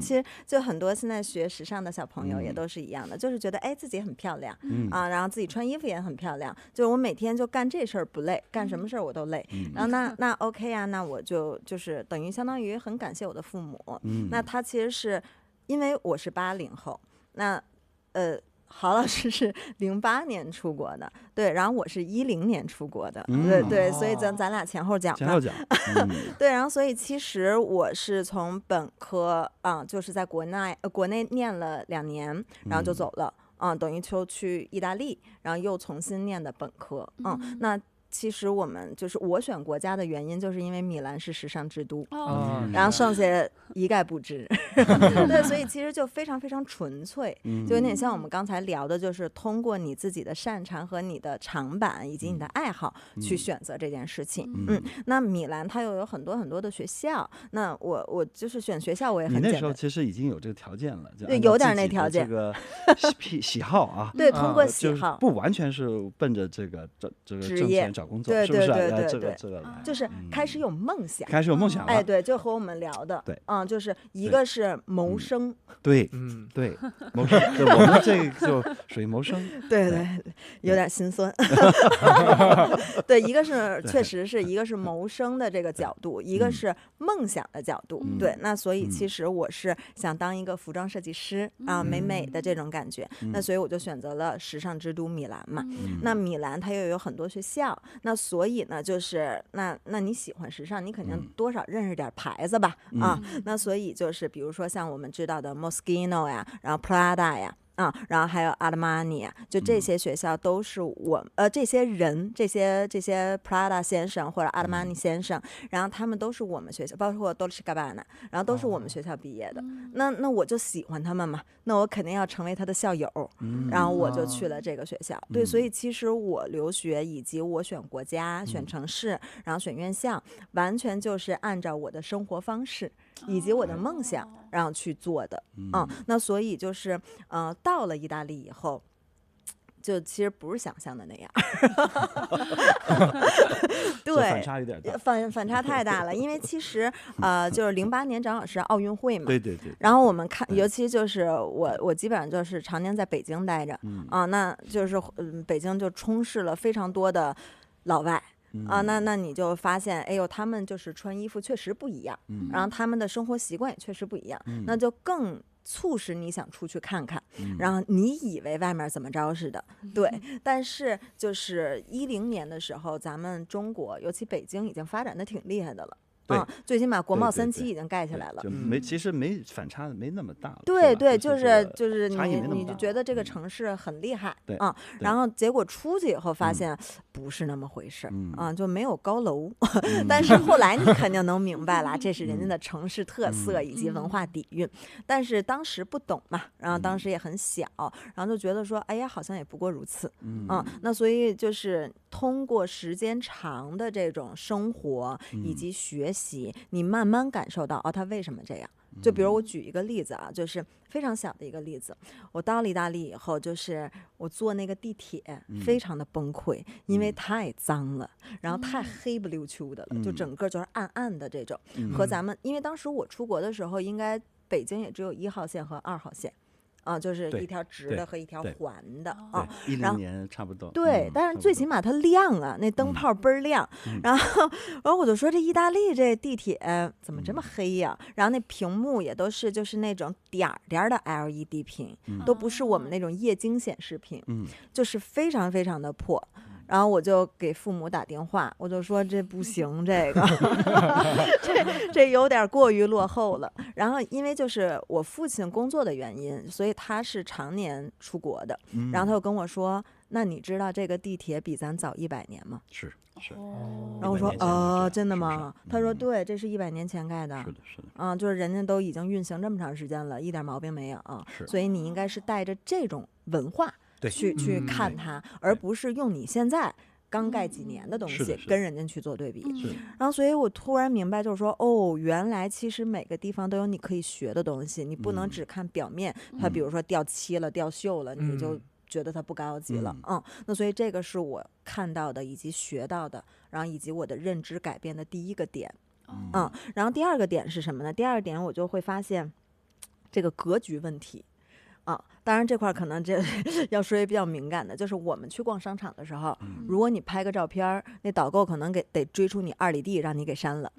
其实就很多现在学时尚的小朋友也都是一样的，就是觉得自己很漂亮，然后自己穿衣服也很漂亮，就是我每天就干这事儿不累，干什么事儿我都累，然后那 OK 啊，那我就是等于相当于很感谢我的父母，那他其实是因为我是80后，那郝老师是08年出国的，对，然后我是10年出国的，对，所以咱俩前后讲，对，然后所以其实我是从本科就是在国内念了2年，然后就走了，等于就去意大利，然后又重新念的本科，那。其实我们就是我选国家的原因，就是因为米兰是时尚之都，然后剩下一概不知。对，所以其实就非常非常纯粹，就有点像我们刚才聊的，就是通过你自己的擅长和你的长板以及你的爱好去选择这件事情。那米兰它又有很多很多的学校，那我就是选学校我也很简单。你那时候其实已经有这个条件了，对，有点那条件。这个喜好啊，对，通过喜好，不完全是奔着这个挣钱找工作，对，是不是？对，这个就是开始有梦想，了。对，就和我们聊的，对，就是一个是谋生，对，谋生，我们这就属于谋生，对，有点心酸。对，一个是确实是一个是谋生的这个角度，一个是梦想的角度，对，那所以其实我是想当一个服装设计师美的这种感觉，那所以我就选择了时尚之都米兰嘛。那米兰它又有很多学校，那所以呢，就是那你喜欢时尚，你肯定多少认识点牌子吧，那所以就是比如说像我们知道的 Moschino 呀，然后 Prada 呀。然后还有阿德玛尼啊，就这些学校都是这些人，这些 Prada 先生或者阿德玛尼先生，然后他们都是我们学校，包括 Dolce Gabbana， 然后都是我们学校毕业的。那我就喜欢他们嘛，那我肯定要成为他的校友，然后我就去了这个学校。对，所以其实我留学以及我选国家、选城市，然后选院校，完全就是按照我的生活方式以及我的梦想然后去做的。那所以就是到了意大利以后，就其实不是想象的那样。对，反差有点大，反差太大了。因为其实就是08年正好是奥运会嘛，对。然后我们看，尤其就是我基本上就是常年在北京待着，那就是北京就充斥了非常多的老外。那你就发现，哎呦，他们就是穿衣服确实不一样，然后他们的生活习惯也确实不一样，那就更促使你想出去看看，然后你以为外面怎么着似的，对，但是就是10年的时候，咱们中国尤其北京已经发展的挺厉害的了。最起码国贸3期已经盖起来了，其实没反差没那么大了。对，就是你就觉得这个城市很厉害然后结果出去以后发现不是那么回事就没有高楼，但是后来你肯定能明白了，这是人家的城市特色以及文化底蕴，但是当时不懂嘛，然后当时也很小，然后就觉得说，哎呀，好像也不过如此那所以就是通过时间长的这种生活以及学习，你慢慢感受到它为什么这样。就比如我举一个例子啊，就是非常小的一个例子，我到了意大利以后，就是我坐那个地铁非常的崩溃，因为太脏了，然后太黑不溜秋的了，就整个就是暗暗的这种，和咱们因为当时我出国的时候，应该北京也只有1号线和2号线就是一条直的和一条环的啊。10年差不多。对，但是最起码它亮啊，那灯泡倍儿亮。然后我就说这意大利这地铁怎么这么黑呀？然后那屏幕也都是就是那种点点的 LED 屏，都不是我们那种液晶显示屏，就是非常非常的破。然后我就给父母打电话，我就说这不行，这个这有点过于落后了。然后因为就是我父亲工作的原因，所以他是常年出国的。然后他就跟我说：“那你知道这个地铁比咱早100年吗？”是。然后我说真的吗？他说对，这是100年前盖的。是的。就是人家都已经运行这么长时间了，一点毛病没有啊。所以你应该是带着这种文化去看它，而不是用你现在刚盖几年的东西跟人家去做对比。然后所以我突然明白，就是说原来其实每个地方都有你可以学的东西，你不能只看表面，它比如说掉漆了掉锈了，你就觉得它不高级了。那所以这个是我看到的以及学到的，然后以及我的认知改变的第一个点。然后第二个点是什么呢？第二个点我就会发现这个格局问题。当然这块可能这要说也比较敏感的，就是我们去逛商场的时候，如果你拍个照片，那导购可能得追出你2里地，让你给删了，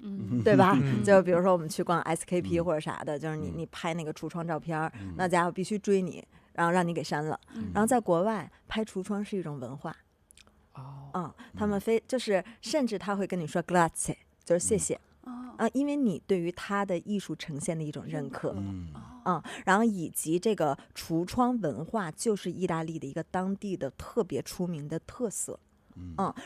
对吧？就比如说我们去逛 SKP 或者啥的，就是你拍那个橱窗照片，那家伙必须追你，然后让你给删了。然后在国外拍橱窗是一种文化，他们就是甚至他会跟你说 grazie， 就是谢谢。因为你对于他的艺术呈现的一种认可，然后以及这个橱窗文化就是意大利的一个当地的特别出名的特色。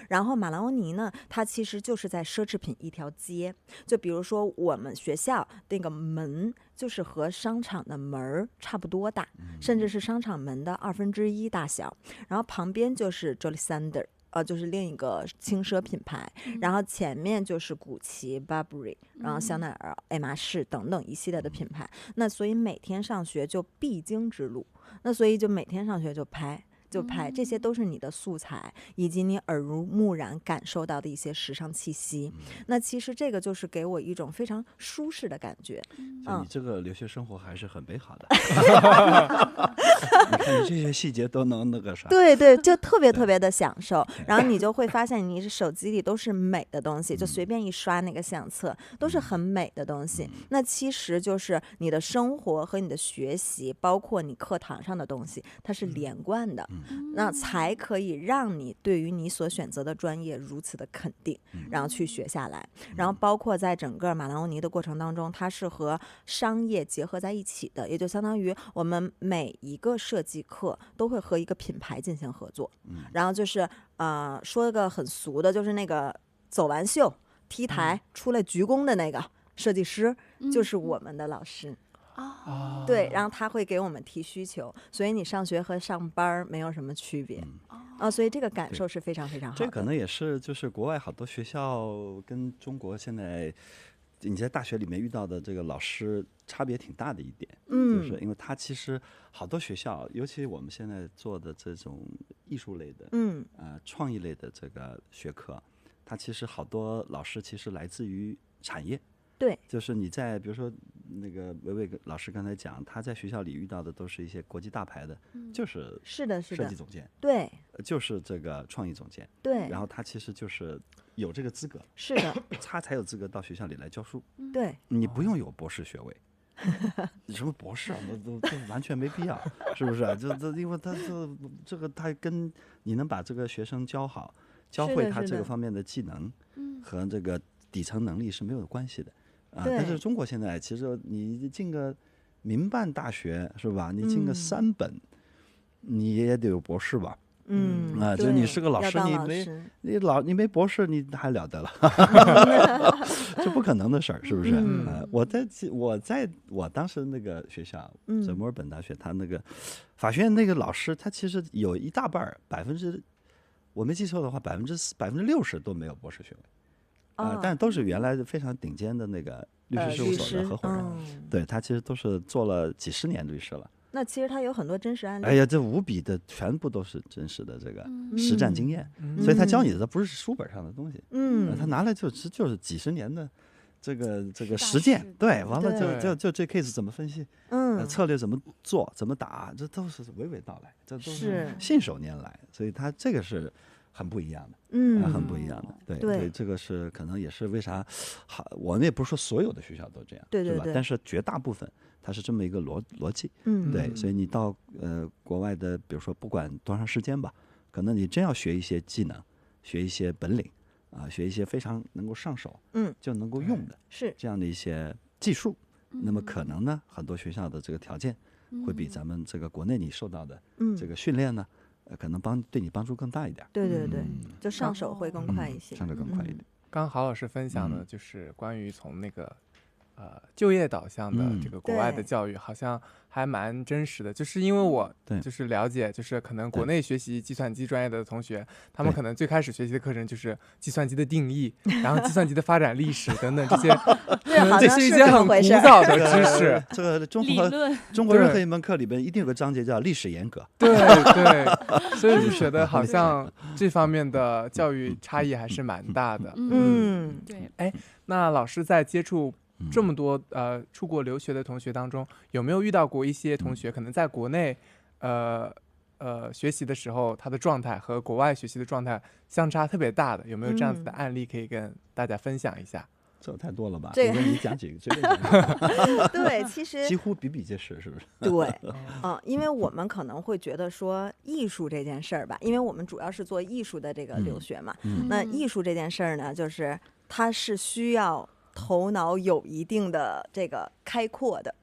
然后马兰欧尼呢，它其实就是在奢侈品一条街，就比如说我们学校那个门就是和商场的门差不多大，甚至是商场门的1/2大小，然后旁边就是 Jolly Sander。就是另一个轻奢品牌，然后前面就是古奇、Burberry， 然后香奈儿、爱马仕等等一系列的品牌。那所以每天上学就必经之路，那所以就每天上学就拍，这些都是你的素材，以及你耳濡目染感受到的一些时尚气息。那其实这个就是给我一种非常舒适的感觉。你这个留学生活还是很美好的。你看你这些细节都能那个啥。对，就特别特别的享受。然后你就会发现，你手机里都是美的东西，就随便一刷那个相册，都是很美的东西。那其实就是你的生活和你的学习，包括你课堂上的东西，它是连贯的。那才可以让你对于你所选择的专业如此的肯定，然后去学下来。然后包括在整个马兰欧尼的过程当中，它是和商业结合在一起的，也就相当于我们每一个设计课都会和一个品牌进行合作。然后就是说一个很俗的，就是那个走完秀 T 台出来鞠躬的那个设计师，就是我们的老师。对，然后他会给我们提需求，所以你上学和上班没有什么区别。所以这个感受是非常非常好的。这可能也是就是国外好多学校跟中国现在你在大学里面遇到的这个老师差别挺大的一点。就是因为他其实好多学校，尤其我们现在做的这种艺术类的创意类的这个学科，他其实好多老师其实来自于产业。对，就是你在比如说那个维维老师刚才讲，他在学校里遇到的都是一些国际大牌的，就是设计总监，对，就是这个创意总监，对，然后他其实就是有这个资格，是的，他才有资格到学校里来教书。对，你不用有博士学位，什么博士啊，都完全没必要，是不是啊？因为他这个他跟你能把这个学生教好，教会他这个方面的技能和这个底层能力是没有关系的。但是中国现在其实你进个民办大学是吧？你进个3本，你也得有博士吧？就你是个老师，你没博士，你还了得了？这不可能的事儿，是不是？我当时那个学校，在墨尔本大学，他那个法学院那个老师，他其实有一大半我没记错的话，60%都没有博士学位。但都是原来非常顶尖的那个律师事务所的合伙人，对，他其实都是做了几十年律师了。那其实他有很多真实案例。哎呀，这无比的全部都是真实的这个实战经验，所以他教你的不是书本上的东西，他拿来就是几十年的这个实实践，对，完了对就这 case 怎么分析，策略怎么做，怎么打，这都是娓娓道来，这都是信手拈来，所以他这个是很不一样的，很不一样的，对，所以这个是可能也是为啥好，我们也不是说所有的学校都这样，是吧？但是绝大部分它是这么一个逻辑，对，所以你到国外的，比如说不管多长时间吧，可能你真要学一些技能，学一些本领。学一些非常能够上手，就能够用的，是这样的一些技术，那么可能呢，很多学校的这个条件会比咱们这个国内你受到的这个训练呢，可能对你帮助更大一点。对对对，就上手会更快一些，上手更快一点。刚郝老师分享的就是关于从那个就业导向的这个国外的教育，好像还蛮真实的。就是因为我就是了解，就是可能国内学习计算机专业的同学，他们可能最开始学习的课程就是计算机的定义，然后计算机的发展历史等等这些，这是一些很古早的知识。这个中国任何一门课里边一定有个章节叫历史沿革。对对，所以我就觉得好像这方面的教育差异还是蛮大的。对。哎，那老师在接触这么多出国留学的同学当中，有没有遇到过一些同学可能在国内学习的时候，他的状态和国外学习的状态相差特别大的？有没有这样子的案例可以跟大家分享一下？这太多了吧？这个你讲几个，随便讲。对，其实几乎比比皆是，是不是？对，因为我们可能会觉得说艺术这件事儿吧，因为我们主要是做艺术的这个留学嘛。那艺术这件事儿呢，就是它是需要头脑有一定的这个开阔的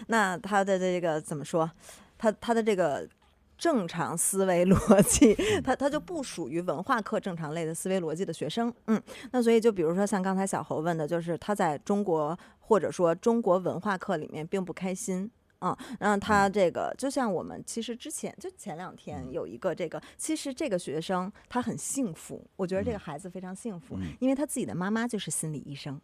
那他的这个怎么说？他的这个正常思维逻辑，他就不属于文化课正常类的思维逻辑的学生。那所以就比如说像刚才小侯问的，就是他在中国或者说中国文化课里面并不开心。然后他这个就像我们其实之前就前2天有一个这个，其实这个学生他很幸福，我觉得这个孩子非常幸福，因为他自己的妈妈就是心理医生。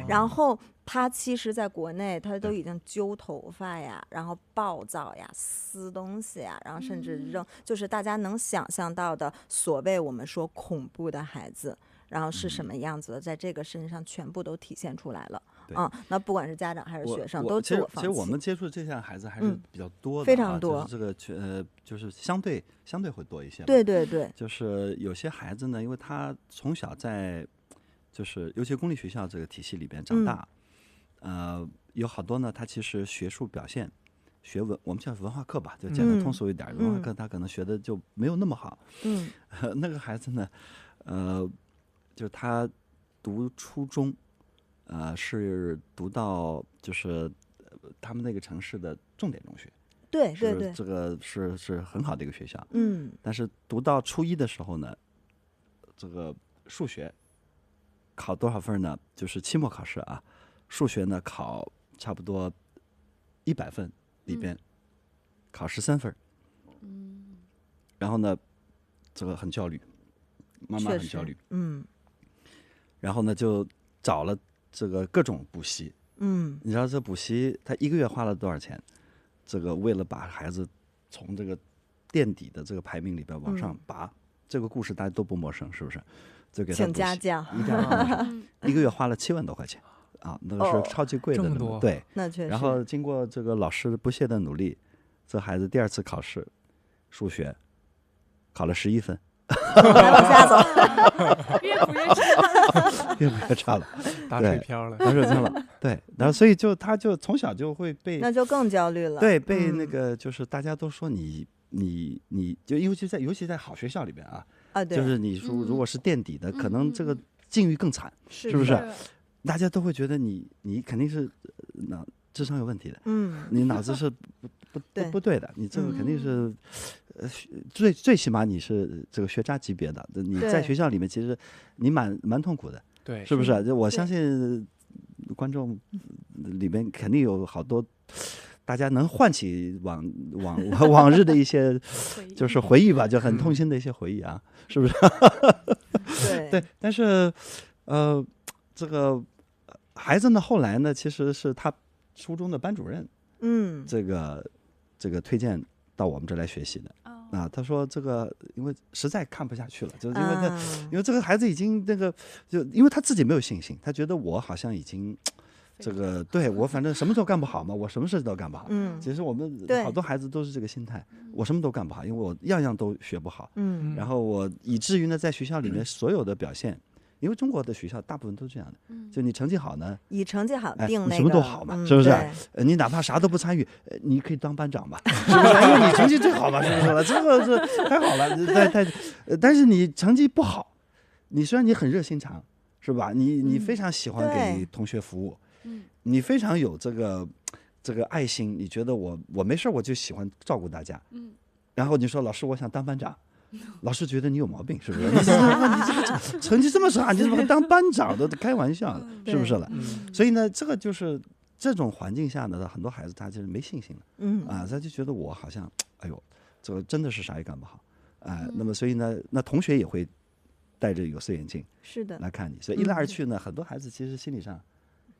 然后他其实在国内他都已经揪头发呀，然后暴躁呀，撕东西呀，然后甚至扔，就是大家能想象到的所谓我们说恐怖的孩子，然后是什么样子的，在这个身上全部都体现出来了。那不管是家长还是学生都自我放弃。其实我们接触这些孩子还是比较多的，非常多。就是这个就是相对会多一些。对对对，就是有些孩子呢，因为他从小在就是尤其公立学校这个体系里边长大，有好多呢，他其实学术表现我们叫文化课吧，就简单通俗一点，文化课他可能学的就没有那么好。那个孩子呢，就是他读初中。是读到就是他们那个城市的重点中学，对对对，这个是很好的一个学校。但是读到初1的时候呢，这个数学考多少分呢？就是期末考试啊，数学呢考差不多100分里边考13分。然后呢，这个很焦虑，妈妈很焦虑。然后呢就找了。这个各种补习，你知道这补习他1个月花了多少钱？这个为了把孩子从这个垫底的这个排名里边往上拔，这个故事大家都不陌生，是不是？就给他请家教，1个月花了7万多块钱那个是超级贵的，对，那确实。然后经过这个老师不懈的努力，这孩子第2次考试数学考了11分。还往下走，越补越差，越补越差了，打水漂了，打水漂了。对，然后所以他就从小就会被，那就更焦虑了。对，被那个就是大家都说你就尤其在好学校里边对，就是你如果是垫底的，可能这个境遇更惨，是不是？大家都会觉得你肯定是智商有问题的，你脑子是不对的，你这个肯定是，最起码你是这个学渣级别的，你在学校里面其实你蛮痛苦的，对，是不是？我相信观众里面肯定有好多大家能唤起往日的一些就是回忆吧，就很痛心的一些回忆啊，是不是？对，但是这个孩子呢，后来呢，其实是他初中的班主任，这个推荐到我们这来学习的。他说这个因为实在看不下去了，就是因为这个孩子已经那个，就因为他自己没有信心，他觉得我好像已经。这个对我反正什么都干不好嘛，我什么事都干不好。其实我们好多孩子都是这个心态，我什么都干不好，因为我样样都学不好。然后我以至于呢，在学校里面所有的表现，因为中国的学校大部分都这样的，就你成绩好呢，以成绩好定那个，什么都好嘛，是不是？你哪怕啥都不参与，你可以当班长嘛，是不是？因为你成绩最好嘛，是不是？这个是太好了，但是你成绩不好，你虽然你很热心肠，是吧？你非常喜欢给同学服务。你非常有这个爱心，你觉得我没事我就喜欢照顾大家，然后你说老师我想当班长，老师觉得你有毛病，是不是？你这个成绩这么差，你怎么当班长的？开玩笑，是不是了？所以呢，这个就是这种环境下呢，很多孩子他就是没信心了，他就觉得我好像，哎呦，这个真的是啥也干不好，那么所以呢，那同学也会戴着有色眼镜，是的，来看你，所以一来二去呢，很多孩子其实心理上。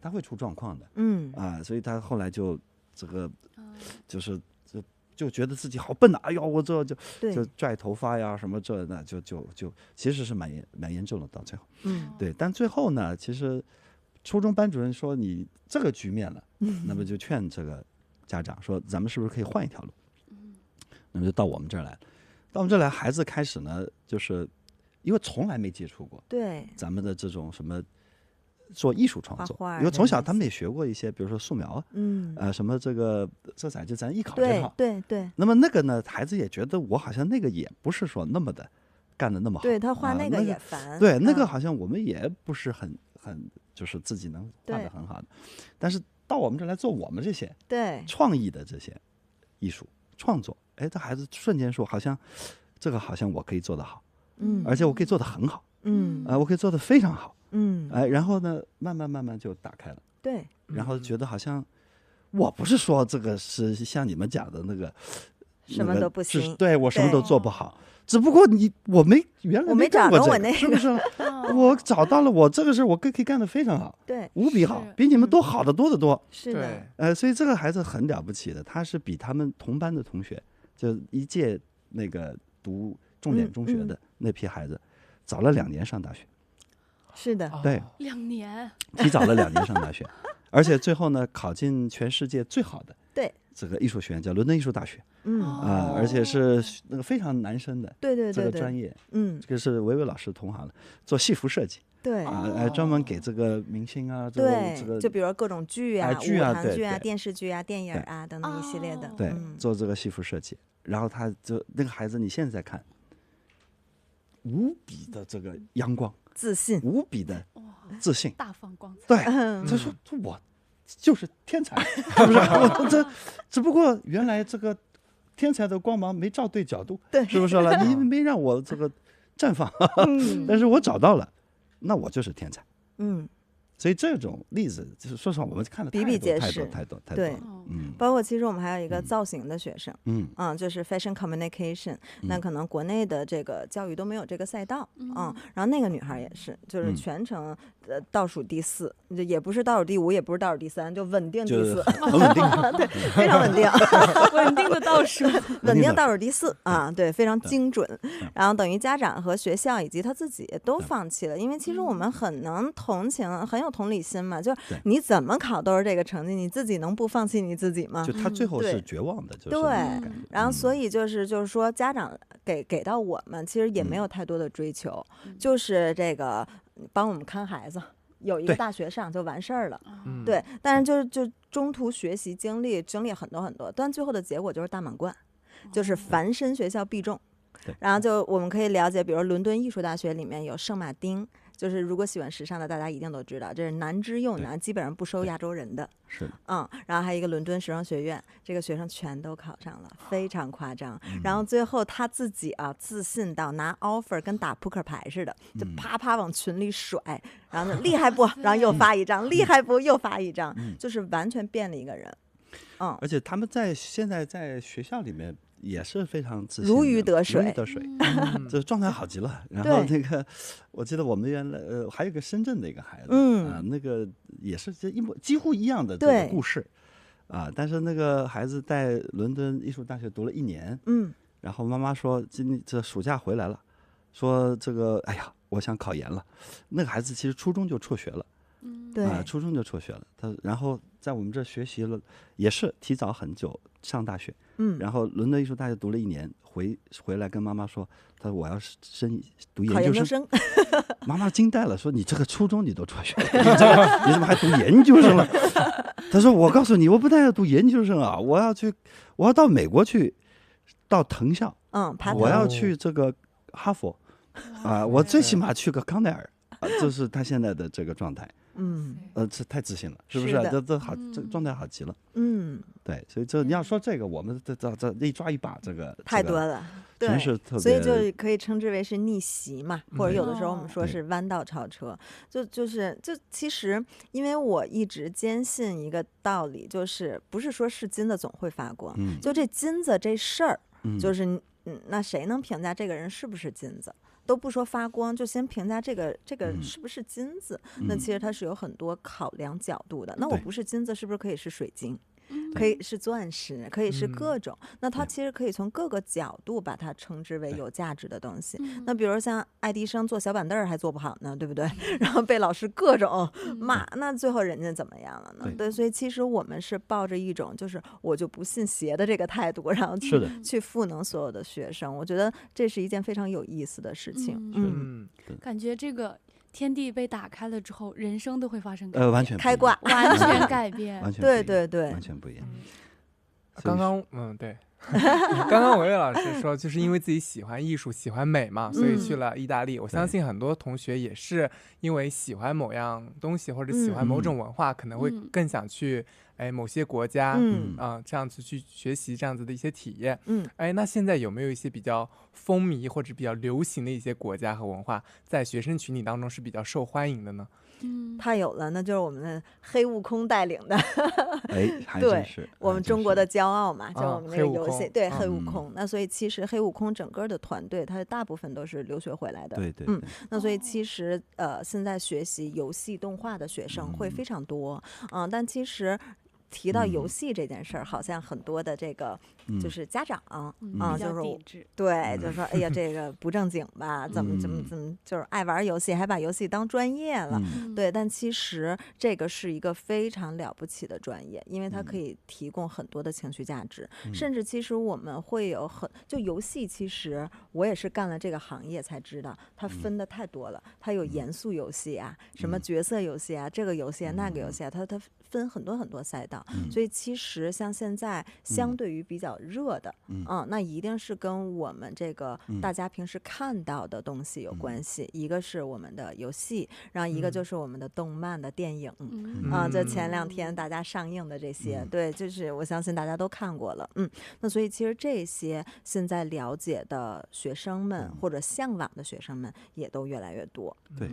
他会出状况的，所以他后来就这个，就是就觉得自己好笨啊，哎呦，我这就拽头发呀，什么这那就其实是蛮严重的，到最后，对，但最后呢，其实初中班主任说你这个局面了，那么就劝这个家长说，咱们是不是可以换一条路？那么就到我们这儿来了，到我们这儿来，孩子开始呢，就是因为从来没接触过，对，咱们的这种什么。做艺术创作，因为从小他们也学过一些，比如说素描什么这个色彩，就咱艺考这套，对。那么那个呢，孩子也觉得我好像那个也不是说那么的干的那么好，对他画那个也烦，对那个好像我们也不是很就是自己能画的很好的，但是到我们这来做我们这些创意的这些艺术创作，这孩子瞬间说好像这个好像我可以做得好，而且我可以做得很好，我可以做得非常好。然后呢，慢慢就打开了，对，然后觉得好像我不是说这个是像你们讲的那个什么都不行，对我什么都做不好，只不过我原来没干过这个，是不是？我找到了，我这个事我可以干得非常好，对，无比好，比你们都好得多得多，是的，所以这个孩子很了不起的，他是比他们同班的同学，就一届那个读重点中学的那批孩子，早了2年上大学。是的，对，2年，提早了2年上大学，而且最后呢，考进全世界最好的这个艺术学院，叫伦敦艺术大学，而且是那个非常男生的，对这个专业，这个是维维老师同行的，做戏服设计，对专门给这个明星啊，对，这个就比如各种剧啊、剧啊、舞台剧啊、电视剧啊、电影啊等等一系列的，对，做这个戏服设计，然后他就那个孩子，你现在看，无比的这个阳光。自信，无比的自信，大放光彩。对，他说我就是天才，是不是？我只不过原来这个天才的光芒没照对角度，对，是不是了？你没让我这个绽放，但是我找到了，那我就是天才。所以这种例子，就是说实话，我们看了比比皆是，太多。对，包括其实我们还有一个造型的学生，就是 fashion communication，那可能国内的这个教育都没有这个赛道，然后那个女孩也是，就是全程倒数第4，也不是倒数第5，也不是倒数第3，就稳定第4，很稳定，对，非常稳定，稳定的倒数，稳定倒数第4啊，对，非常精准。然后等于家长和学校以及他自己都放弃了，因为其实我们很能同情，很有同理心嘛，就是你怎么考都是这个成绩，你自己能不放弃你自己吗？就他最后是绝望的，就是对。然后所以就是说，家长给到我们，其实也没有太多的追求，就是这个帮我们看孩子，有一个大学上就完事儿了。对，但是就中途学习经历很多，但最后的结果就是大满贯，就是凡申学校必中。然后就我们可以了解，比如伦敦艺术大学里面有圣马丁，就是如果喜欢时尚的大家一定都知道，这是难之又难，基本上不收亚洲人的。是，然后还有一个伦敦时装学院，这个学生全都考上了，非常夸张。然后最后他自己自信到拿 offer 跟打扑克牌似的，就啪啪往群里甩，然后厉害不？然后又发一张，厉害不？又发一张，就是完全变了一个人。而且他们现在在学校里面也是非常自信，如鱼得水，这状态好极了。然后那个，我记得我们原来还有个深圳的一个孩子，那个也是几乎一样的这个故事，但是那个孩子在伦敦艺术大学读了1年，然后妈妈说今年这暑假回来了，说这个哎呀，我想考研了。那个孩子其实初中就辍学了。对，初中就辍学了。然后在我们这学习了，也是提早很久上大学。然后伦敦艺术大学读了1年，回来跟妈妈说，他说我要读研究生。妈妈惊呆了，说你这个初中你都辍学了，你怎么还读研究生了？他说我告诉你，我不但要读研究生啊，我要到美国去，到藤校。我要去这个哈佛我最起码去个康奈尔。这是他现在的这个状态。这太自信了，是不是？这好，这状态好极了。对，所以这你要说这个，我们这一抓一把，这个太多了，全是特别，所以就可以称之为是逆袭嘛，或者有的时候我们说是弯道超车。就其实，因为我一直坚信一个道理，就是不是说是金子总会发光，就这金子这事儿，就是那谁能评价这个人是不是金子？都不说发光，就先评价这个是不是金子。那其实它是有很多考量角度的。那我不是金子，是不是可以是水晶？可以是钻石，可以是各种。那它其实可以从各个角度把它称之为有价值的东西。那比如像爱迪生做小板凳还做不好呢，对不对？然后被老师各种骂，那最后人家怎么样了呢？对，所以其实我们是抱着一种就是我就不信邪的这个态度，然后去赋能所有的学生。我觉得这是一件非常有意思的事情。感觉这个天地被打开了之后，人生都会发生改变，完全开挂，完全改变，对，完全不一样。刚刚对，刚刚维维老师说，就是因为自己喜欢艺术、喜欢美嘛，所以去了意大利。我相信很多同学也是因为喜欢某样东西或者喜欢某种文化，可能会更想去某些国家这样子去学习这样子的一些体验。那现在有没有一些比较风靡或者比较流行的一些国家和文化，在学生群体当中是比较受欢迎的呢？太有了，那就是我们的黑悟空带领的，还真是我们中国的骄傲嘛，就我们那个游戏，对，黑悟空。那所以其实黑悟空整个的团队，它大部分都是留学回来的，对。那所以其实现在学习游戏动画的学生会非常多，但其实提到游戏这件事儿，好像很多的这个就是家长就是对，就说哎呀这个不正经吧，怎么就是爱玩游戏，还把游戏当专业了。对，但其实这个是一个非常了不起的专业，因为它可以提供很多的情绪价值，甚至其实我们会有就游戏，其实我也是干了这个行业才知道，它分的太多了。它有严肃游戏啊，什么角色游戏啊，这个游戏啊，那个游戏啊，它分很多赛道。所以其实像现在相对于比较热的那一定是跟我们这个大家平时看到的东西有关系。一个是我们的游戏，然后一个就是我们的动漫的电影就前2天大家上映的这些，对，就是我相信大家都看过了。那所以其实这些现在了解的学生们或者向往的学生们也都越来越多。对，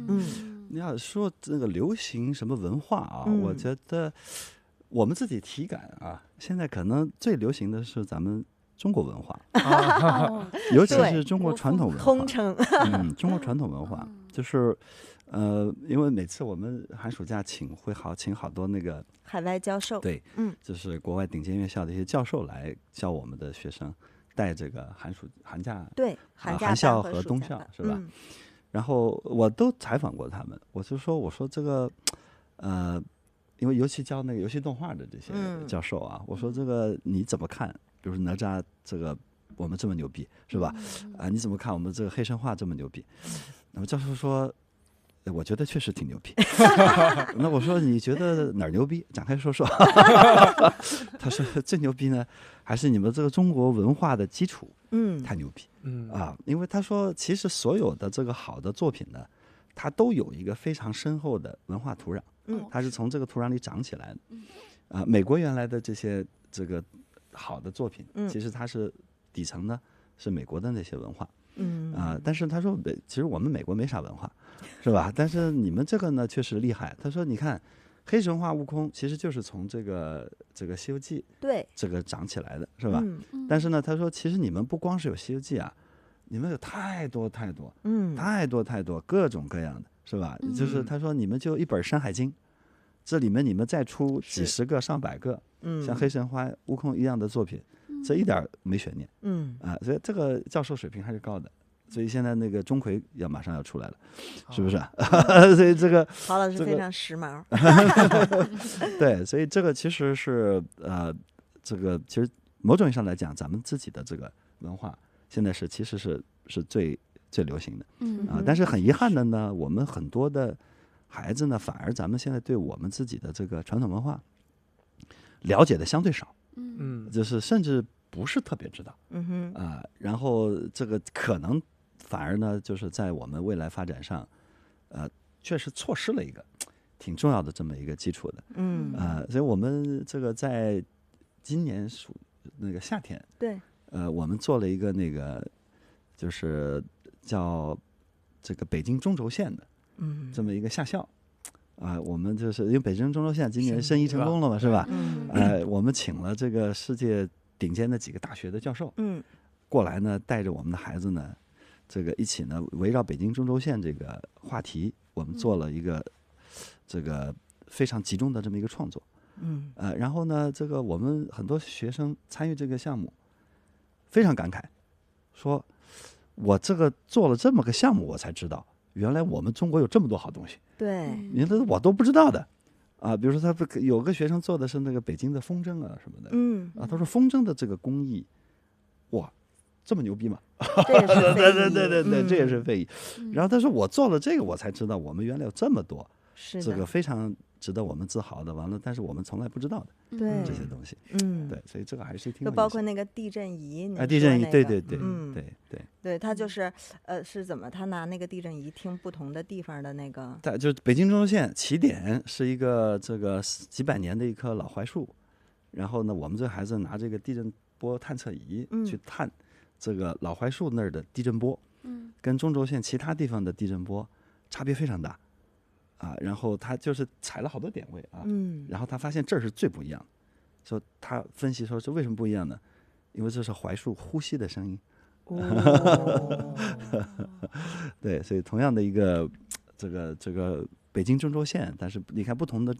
你要说这个流行什么文化啊，我觉得我们自己体感现在可能最流行的是咱们中国文化，尤其是中国传统文化，通称中国传统文化就是因为每次我们寒暑假请好多那个海外教授，对，就是国外顶尖院校的一些教授来教我们的学生，带这个寒假，对，寒校和冬校是吧？然后我都采访过他们，我说这个因为尤其教那个游戏动画的这些教授我说这个你怎么看？比如哪吒这个我们这么牛逼是吧？你怎么看我们这个黑神话这么牛逼？那么教授说，我觉得确实挺牛逼。那我说你觉得哪儿牛逼？展开说说。他说最牛逼呢，还是你们这个中国文化的基础，太牛逼，因为他说其实所有的这个好的作品呢，它都有一个非常深厚的文化土壤，它是从这个土壤里长起来的。美国原来的这个好的作品，其实它是底层呢是美国的那些文化，但是他说其实我们美国没啥文化，是吧？但是你们这个呢确实厉害。他说你看黑神话悟空其实就是从这个西游记对这个长起来的，是吧？但是呢他说其实你们不光是有西游记你们有太多太多各种各样的，是吧？就是他说你们就一本山海经，这里面你们再出几十个上百个像黑神话悟空一样的作品，这一点没悬念。所以这个教授水平还是高的。所以现在那个钟馗马上要出来了，是不是？所以这个郝老师非常时髦。对，所以这个其实是这个其实某种意义上来讲，咱们自己的这个文化现在其实是最流行的。但是很遗憾的呢，我们很多的孩子呢，反而咱们现在对我们自己的这个传统文化了解的相对少。就是甚至不是特别知道。然后这个可能反而呢，就是在我们未来发展上，确实错失了一个挺重要的这么一个基础的。所以我们这个在今年那个夏天，对，我们做了一个那个就是叫这个北京中轴线的，这么一个夏校。我们就是因为北京中轴线今年申遗成功了嘛，是吧？我们请了这个世界顶尖的几个大学的教授，过来呢，带着我们的孩子呢，这个一起呢，围绕北京中轴线这个话题，我们做了一个这个非常集中的这么一个创作。然后呢，这个我们很多学生参与这个项目，非常感慨，说我这个做了这么个项目，我才知道原来我们中国有这么多好东西。对，原来我都不知道的。比如说他有个学生做的是那个北京的风筝啊什么的。他说风筝的这个工艺，哇，这么牛逼吗？这也是对，这也是非遗。然后他说我做了这个，我才知道我们原来有这么多，这个非常值得我们自豪的。完了，但是我们从来不知道的这些东西。对，所以这个还是挺有意思的。就包括那个地震仪，地震仪，对，对，他就是是怎么？他拿那个地震仪听不同的地方的那个。对，就是北京中轴线起点是一个这个几百年的一棵老槐树，然后呢，我们这孩子拿这个地震波探测仪去探这个老槐树那儿的地震波，跟中轴线其他地方的地震波差别非常大。然后他就是踩了好多点位然后他发现这儿是最不一样的，说他分析说这为什么不一样呢？因为这是槐树呼吸的声音。对，所以同样的一个这个北京中轴线，但是你看不同的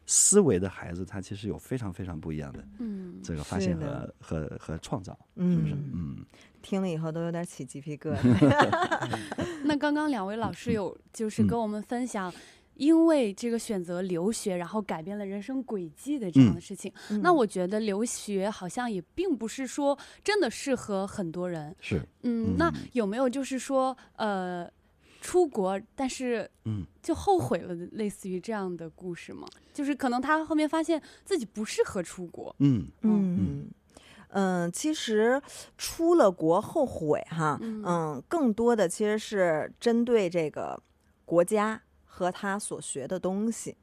思维的孩子，他其实有非常非常不一样的这个发现和创造，是不是？听了以后都有点起鸡皮疙瘩。那刚刚两位老师有就是跟我们分享，因为这个选择留学，然后改变了人生轨迹的这样的事情。那我觉得留学好像也并不是说真的适合很多人。是。那有没有就是说出国但是就后悔了，类似于这样的故事吗？就是可能他后面发现自己不适合出国。其实出了国后悔哈，更多的其实是针对这个国家和他所学的东西。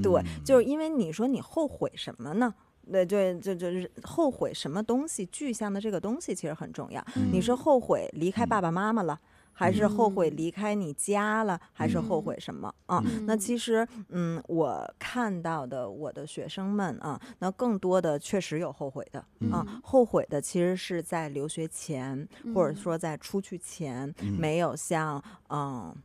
对，就是因为你说你后悔什么呢？对，就是后悔什么东西，具象的这个东西其实很重要。你是后悔离开爸爸妈妈了，还是后悔离开你家了，还是后悔什么那其实我看到的我的学生们那更多的确实有后悔的后悔的其实是在留学前，或者说在出去前，没有像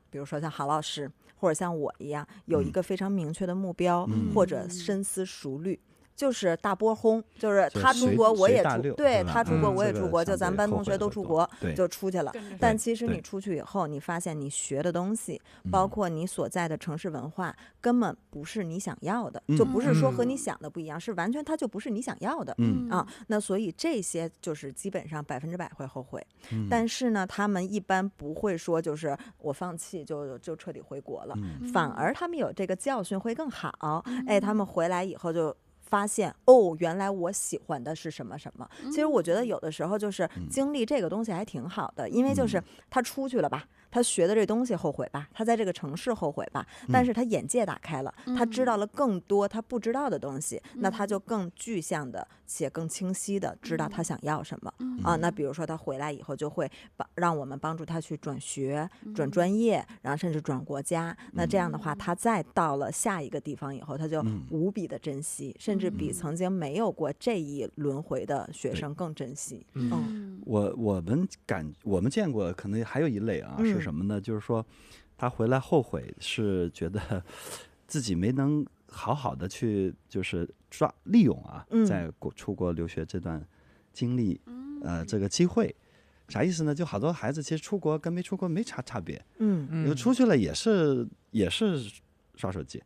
比如说像郝老师或者像我一样有一个非常明确的目标，或者深思熟虑。就是大波轰，就是他出国我也出，对，他出国我也出国，就咱们班同学都出国，就出去了。但其实你出去以后，你发现你学的东西，包括你所在的城市文化，根本不是你想要的，就不是说和你想的不一样，是完全它就不是你想要的。那所以这些就是基本上100%会后悔。但是呢，他们一般不会说就是我放弃就彻底回国了，反而他们有这个教训会更好。他们回来以后就发现原来我喜欢的是什么什么。其实我觉得有的时候就是经历这个东西还挺好的，因为就是他出去了吧，他学的这东西后悔吧，他在这个城市后悔吧，但是他眼界打开了，他知道了更多他不知道的东西，那他就更具象的且更清晰的知道他想要什么那比如说他回来以后就会让我们帮助他去转学、转专业，然后甚至转国家。那这样的话，他再到了下一个地方以后，他就无比的珍惜，甚至比曾经没有过这一轮回的学生更珍惜。我们见过，可能还有一类是什么呢？就是说他回来后悔，是觉得自己没能好好的去就是利用在出国留学这段经历，这个机会。啥意思呢？就好多孩子其实出国跟没出国没差别，因为出去了也是刷手机，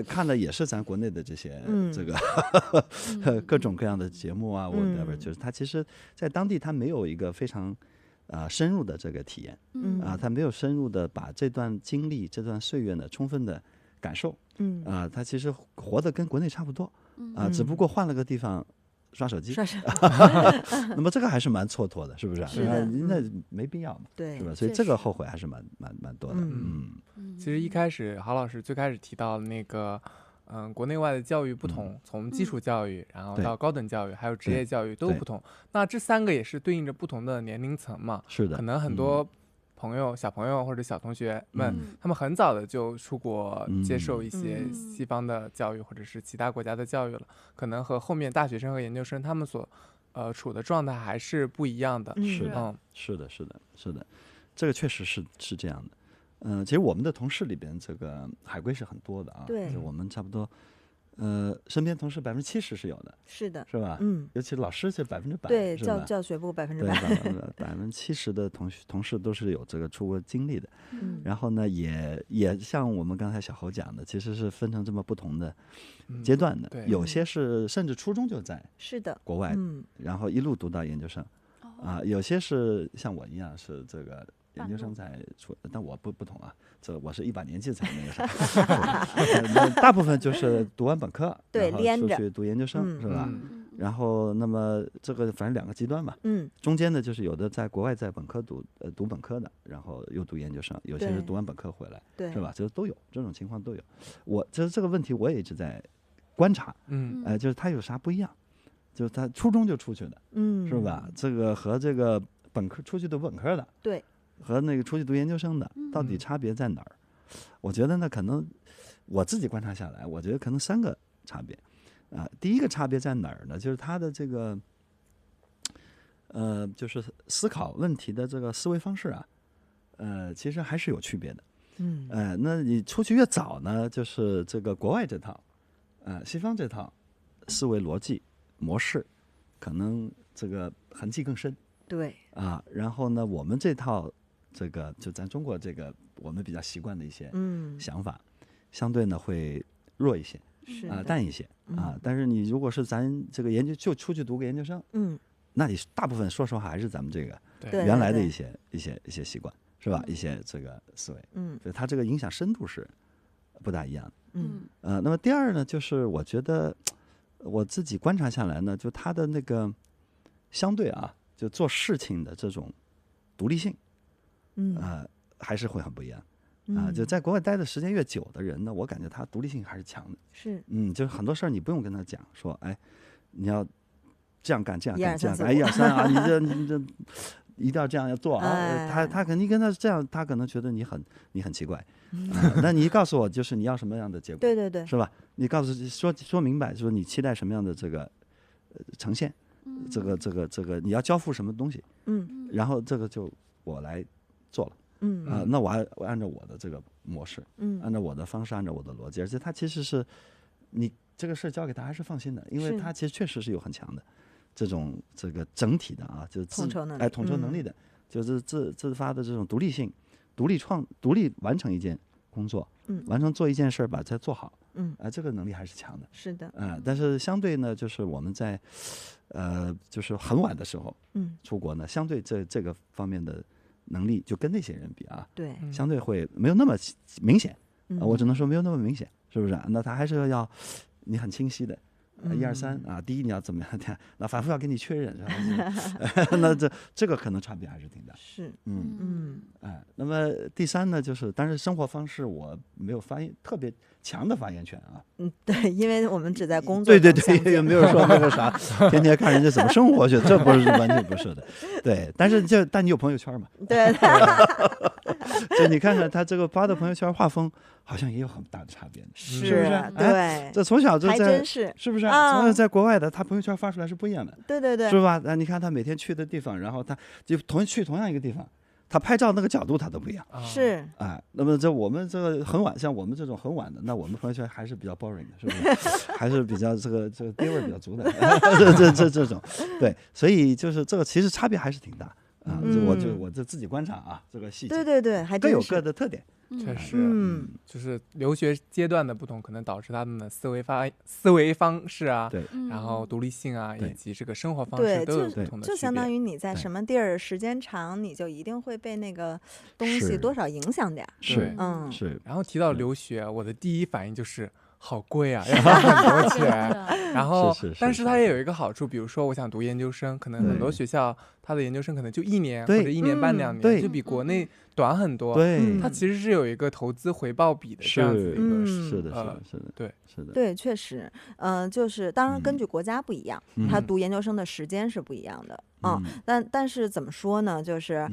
看的也是咱国内的这些这个各种各样的节目啊，whatever，就是他其实在当地他没有一个非常深入的这个体验，他没有深入的把这段经历、这段岁月呢充分的感受，他其实活得跟国内差不多，只不过换了个地方。刷手机，那么这个还是蛮蹉跎的，是不是？是的，那没必要嘛，对，是吧？所以这个后悔还是蛮多的。其实一开始郝老师最开始提到那个，国内外的教育不同，从基础教育，然后到高等教育，还有职业教育都不同。那这3个也是对应着不同的年龄层嘛？是的，可能很多小朋友或者小同学们，他们很早的就出国接受一些西方的教育，或者是其他国家的教育了，可能和后面大学生和研究生他们所处的状态还是不一样的。是的，这个确实是这样的。其实我们的同事里边，这个海归是很多的啊，对，就我们差不多。身边同事70%是有的，是的，是吧？尤其老师是100%，对，是吧？教学部100%，对，70%的同事都是有这个出国经历的。然后呢，也像我们刚才小侯讲的，其实是分成这么不同的阶段的。有些是甚至初中就在国外，然后一路读到研究生，有些是像我一样是这个。研究生才出，但我不同啊，这我是一把年纪才那个啥，大部分就是读完本科，对，然后出去读研究生，是吧？然后那么这个反正2个极端吧，中间的就是有的在国外在本科读本科的，然后又读研究生，有些是读完本科回来，是吧？这都有，这种情况都有。我就是这个问题，我也一直在观察，就是他有啥不一样，就是他初中就出去的，是吧？这个和这个本科出去读本科的，对。和那个出去读研究生的，到底差别在哪儿？我觉得呢，可能我自己观察下来，我觉得可能3个差别。第一个差别在哪儿呢？就是他的这个，就是思考问题的这个思维方式啊，其实还是有区别的。那你出去越早呢，就是这个国外这套，西方这套思维逻辑模式，可能这个痕迹更深。对。然后呢，我们这套。这个就咱中国这个我们比较习惯的一些想法，相对呢会弱一些，淡一些但是你如果是咱这个就出去读个研究生，那你大部分说实话还是咱们这个原来的一些习惯，是吧？一些这个思维，所以它这个影响深度是不大一样的。那么第二呢，就是我觉得我自己观察下来呢，就它的那个相对就做事情的这种独立性。还是会很不一样就在国外待的时间越久的人呢，我感觉他独立性还是强的。是，就是很多事儿你不用跟他讲说，哎，你要这样干，这样干，这样干，1、2、3你这一定要这样要做他肯定跟他这样，他可能觉得你很奇怪。那你告诉我，就是你要什么样的结果？对，是吧？你告诉说明白，说你期待什么样的这个呈现，这个你要交付什么东西，然后这个就我来。做了，那我按照我的这个模式，按照我的方式，按照我的逻辑，而且他其实是你这个事交给他还是放心的，因为他其实确实是有很强的这个整体的就是统筹能力的，就是自发的这种独立性、独立完成一件工作，做一件事把它做好，这个能力还是强的。是的，但是相对呢，就是我们在就是很晚的时候，出国呢，相对这个方面的。能力就跟那些人比对，相对会没有那么明显，我只能说没有那么明显，是不是？那他还是要你很清晰的，1、2、3第一你要怎么样，那反复要跟你确认，那这个可能差别还是挺大。是，那么第3呢，就是但是生活方式我没有特别强的发言权对，因为我们只在工作，对，也没有说那个啥，天天看人家怎么生活去，这不是完全不是的，对，但你有朋友圈嘛？对，就你看看他这个发的朋友圈画风，好像也有很大的差别，是不是？对，这从小就在，还真是不是？从小在国外的，他朋友圈发出来是不一样的，对，是吧？你看他每天去的地方，然后他就去同样一个地方。他拍照那个角度他都不一样。是，哎，那么我们这个很晚，像我们这种很晚的，那我们朋友圈还是比较 boring 的，是不是？还是比较这个爹味比较足的，这种，对，所以就是这个其实差别还是挺大啊。我这自己观察啊，这个细节，对，还真是各有各的特点。确实，就是留学阶段的不同，可能导致他们的思维方式啊，对，然后独立性啊，以及这个生活方式都有不同的区别。就相当于你在什么地儿时间长，你就一定会被那个东西多少影响点。是，是。然后提到留学，我的第一反应就是好贵啊，要花很多钱。然后，但是它也有一个好处，比如说我想读研究生，可能很多学校它的研究生可能就1年或者1年半2年，就比国内短很多。对，它其实是有一个投资回报比的这样子一个，是的，对，是的，对，确实，就是当然根据国家不一样，他读研究生的时间是不一样的但是怎么说呢，就是。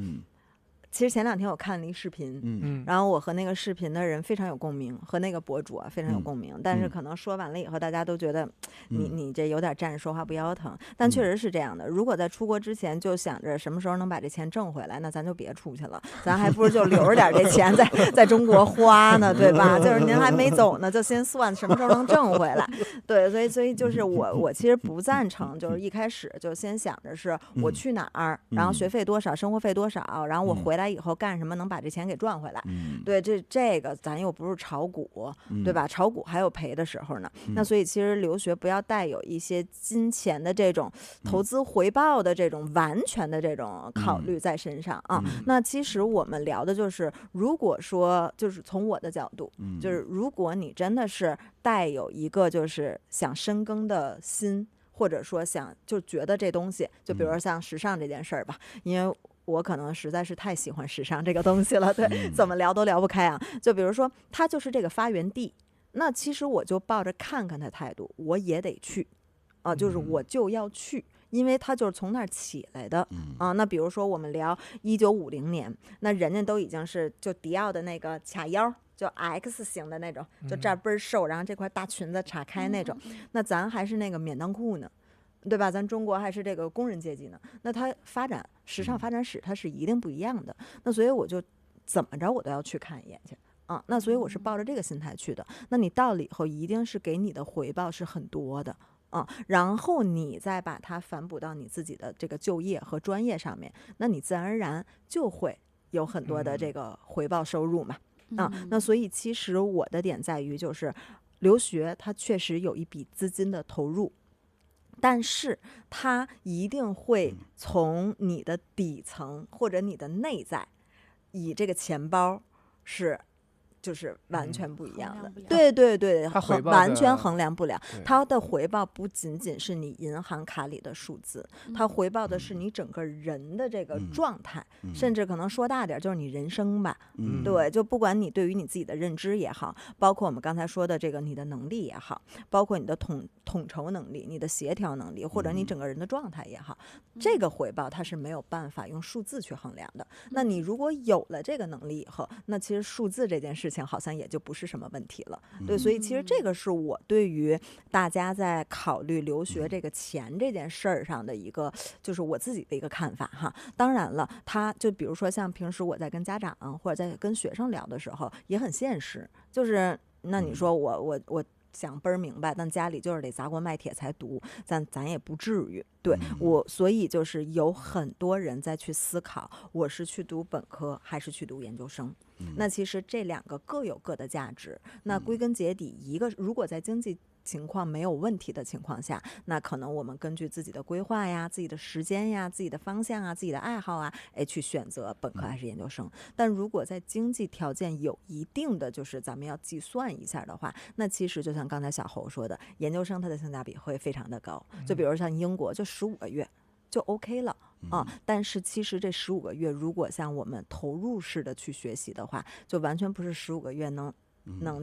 其实前2天我看了一视频，然后我和那个视频的人非常有共鸣，和那个博主非常有共鸣。但是可能说完了以后，大家都觉得你这有点站着说话不腰疼。但确实是这样的。如果在出国之前就想着什么时候能把这钱挣回来，那咱就别出去了，咱还不如就留着点这钱在中国花呢，对吧？就是您还没走呢，就先算什么时候能挣回来。对，所以就是我其实不赞成，就是一开始就先想着是我去哪儿，然后学费多少，生活费多少，然后我回来以后干什么能把这钱给赚回来。对，这个咱又不是炒股，对吧？炒股还有赔的时候呢。那所以其实留学不要带有一些金钱的这种投资回报的这种完全的这种考虑在身上啊。那其实我们聊的就是，如果说就是从我的角度，就是如果你真的是带有一个就是想深耕的心，或者说就觉得这东西，就比如说像时尚这件事儿吧，因为我可能实在是太喜欢时尚这个东西了，对，怎么聊都聊不开啊。就比如说它就是这个发源地，那其实我就抱着看看的态度，我也得去就是我就要去，因为它就是从那儿起来的那比如说我们聊1950年，那人家都已经是就迪奥的那个卡腰，就 X 型的那种，就这儿倍儿瘦，然后这块大裙子岔开那种，那咱还是那个免裆裤呢，对吧？咱中国还是这个工人阶级呢，那它时尚发展史它是一定不一样的。那所以我就怎么着我都要去看一眼去那所以我是抱着这个心态去的。那你到了以后一定是给你的回报是很多的然后你再把它反哺到你自己的这个就业和专业上面，那你自然而然就会有很多的这个回报收入嘛那所以其实我的点在于就是留学它确实有一笔资金的投入，但是它一定会从你的底层或者你的内在，以这个钱包就是完全不一样的，对，完全衡量不了。它的回报不仅仅是你银行卡里的数字，它回报的是你整个人的这个状态，甚至可能说大点就是你人生吧。对，就不管你对于你自己的认知也好，包括我们刚才说的这个你的能力也好，包括你的统筹能力、你的协调能力，或者你整个人的状态也好，这个回报它是没有办法用数字去衡量的。那你如果有了这个能力以后，那其实数字这件事情好像也就不是什么问题了。对，所以其实这个是我对于大家在考虑留学这个钱这件事儿上的一个，就是我自己的一个看法哈。当然了，他就比如说像平时我在跟家长或者在跟学生聊的时候，也很现实，就是那你说我想倍儿明白，但家里就是得砸锅卖铁才读，咱也不至于。对所以就是有很多人在去思考，我是去读本科还是去读研究生。那其实这2个各有各的价值。那归根结底，一个如果在经济情况没有问题的情况下，那可能我们根据自己的规划呀、自己的时间呀、自己的方向啊、自己的爱好啊，去选择本科还是研究生。但如果在经济条件有一定的就是咱们要计算一下的话，那其实就像刚才小侯说的，研究生它的性价比会非常的高。就比如像英国就15个月就 OK 了但是其实这15个月如果像我们投入式的去学习的话，就完全不是15个月能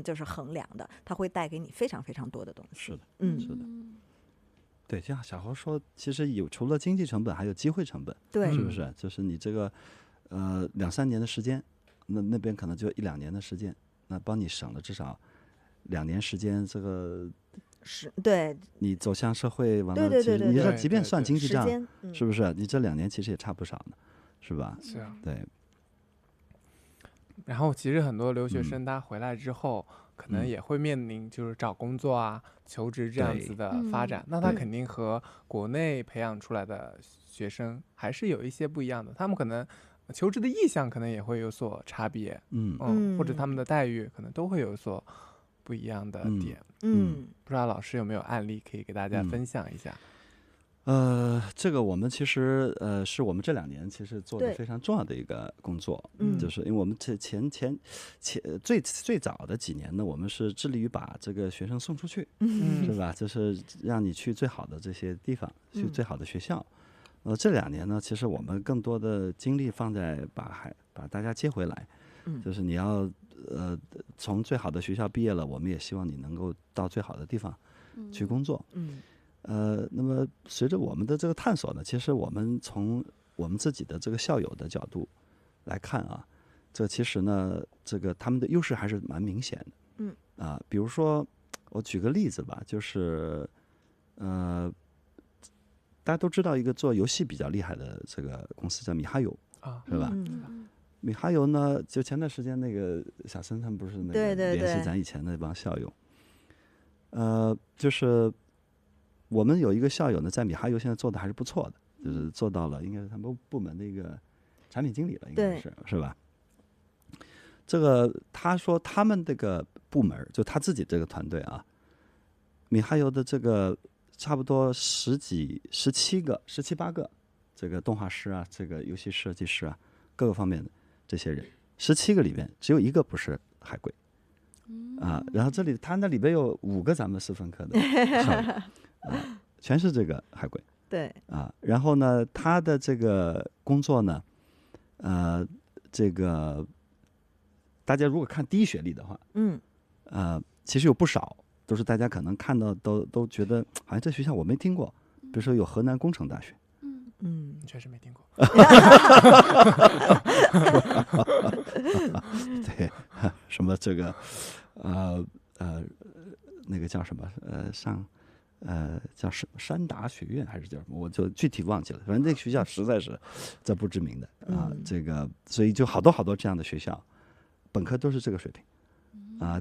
就是衡量的，它会带给你非常非常多的东西。是的，是的。对，就像小侯说，其实除了经济成本，还有机会成本，对，是不是？就是你这个2-3年的时间，那边可能就1-2年的时间，那帮你省了至少2年时间，这个是对你走向社会完了，对，你说即便算经济账，时间是不是？你这2年其实也差不少呢，是吧？是啊，对。然后其实很多留学生他回来之后，可能也会面临就是找工作啊、求职这样子的发展。那他肯定和国内培养出来的学生还是有一些不一样的，他们可能求职的意向可能也会有所差别，或者他们的待遇可能都会有所不一样的点。不知道老师有没有案例可以给大家分享一下？这个我们其实是我们这2年其实做的非常重要的一个工作，就是因为我们最早的几年呢，我们是致力于把这个学生送出去，是吧？就是让你去最好的这些地方，去最好的学校。这2年呢，其实我们更多的精力放在把大家接回来，就是你要从最好的学校毕业了，我们也希望你能够到最好的地方去工作。那么随着我们的这个探索呢，其实我们从我们自己的这个校友的角度来看啊，这其实呢，这个他们的优势还是蛮明显的。比如说我举个例子吧，就是大家都知道一个做游戏比较厉害的这个公司叫米哈游是吧？米哈游呢，就前段时间那个小森他们不是那个联系咱以前那帮校友，就是我们有一个校友呢，在米哈游现在做的还是不错的，就是做到了应该是他们部门的一个产品经理了，应该是吧？这个他说他们这个部门就他自己这个团队啊，米哈游的这个差不多17、8个这个动画师啊，这个游戏设计师啊，各个方面的这些人，17个里面只有1个不是海归然后他那里边有5个咱们斯芬克的校友全是这个海归。对然后呢，他的这个工作呢，这个大家如果看第一学历的话，其实有不少都是大家可能看到都觉得好像这学校我没听过，比如说有河南工程大学，确实没听过。对，什么这个那个叫什么叫山达学院还是叫什么，我就具体忘记了。反正那个学校实在是这不知名的这个所以就好多这样的学校，本科都是这个水平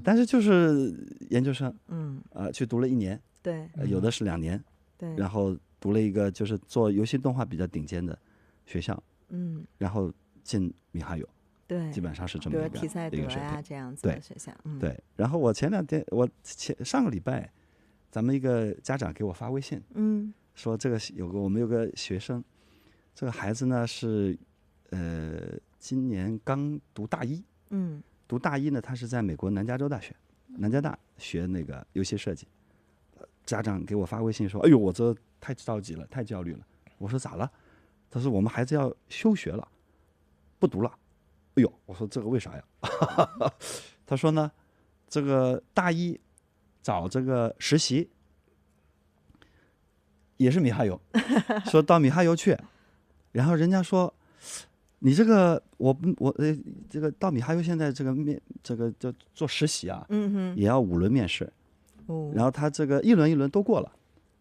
但是就是研究生去读了1年，对，有的是2年，对，然后读了一个就是做游戏动画比较顶尖的学校，然后进米哈游，对，基本上是这么一个比如提赛德呀这样子的学校，对。然后我上个礼拜，咱们一个家长给我发微信，说这个我们有个学生，这个孩子呢是今年刚读大一，读大一呢，他是在美国南加州大学南加大学那个游戏设计。家长给我发微信说：“哎呦，我这太着急了，太焦虑了。”我说：“咋了？”他说：“我们孩子要休学了，不读了。”哎呦，我说这个为啥呀？他说呢，这个大一找这个实习也是米哈游，说到米哈游去，然后人家说你这个这个到米哈游现在这个就做实习啊，也要5轮面试。然后他这个一轮都过了，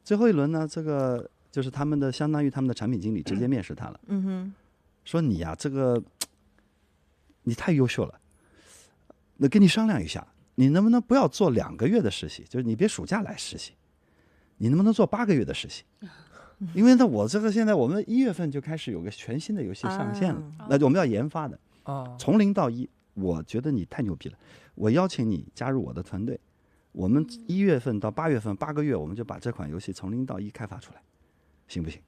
最后1轮呢，这个就是相当于他们的产品经理直接面试他了。说你呀，这个你太优秀了，那跟你商量一下，你能不能不要做2个月的实习，就是你别暑假来实习，你能不能做8个月的实习？因为呢，我这个现在我们1月份就开始有个全新的游戏上线了，那我们要研发的从0到1，我觉得你太牛逼了，我邀请你加入我的团队。我们1月份到8月份8个月，我们就把这款游戏从0到1开发出来，行不行？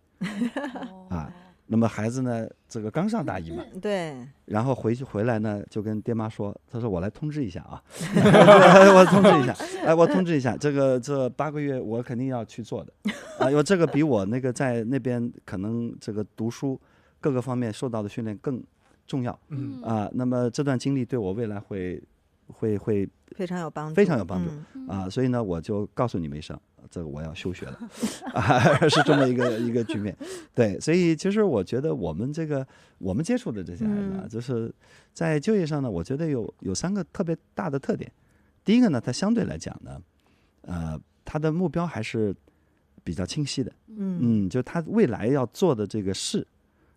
那么孩子呢，这个刚上大一嘛，对，然后回来呢，就跟爹妈说，他说我来通知一下啊，我通知一下，这8个月我肯定要去做的因为这个比我那个在那边可能这个读书各个方面受到的训练更重要，那么这段经历对我未来会非常有帮助，所以呢，我就告诉你们一声，这个我要休学了，是这么一个局面。对，所以其实我觉得我们接触的这些孩子就是在就业上呢，我觉得有3个特别大的特点。第一个呢，他相对来讲呢，他的目标还是比较清晰的，就他未来要做的这个事，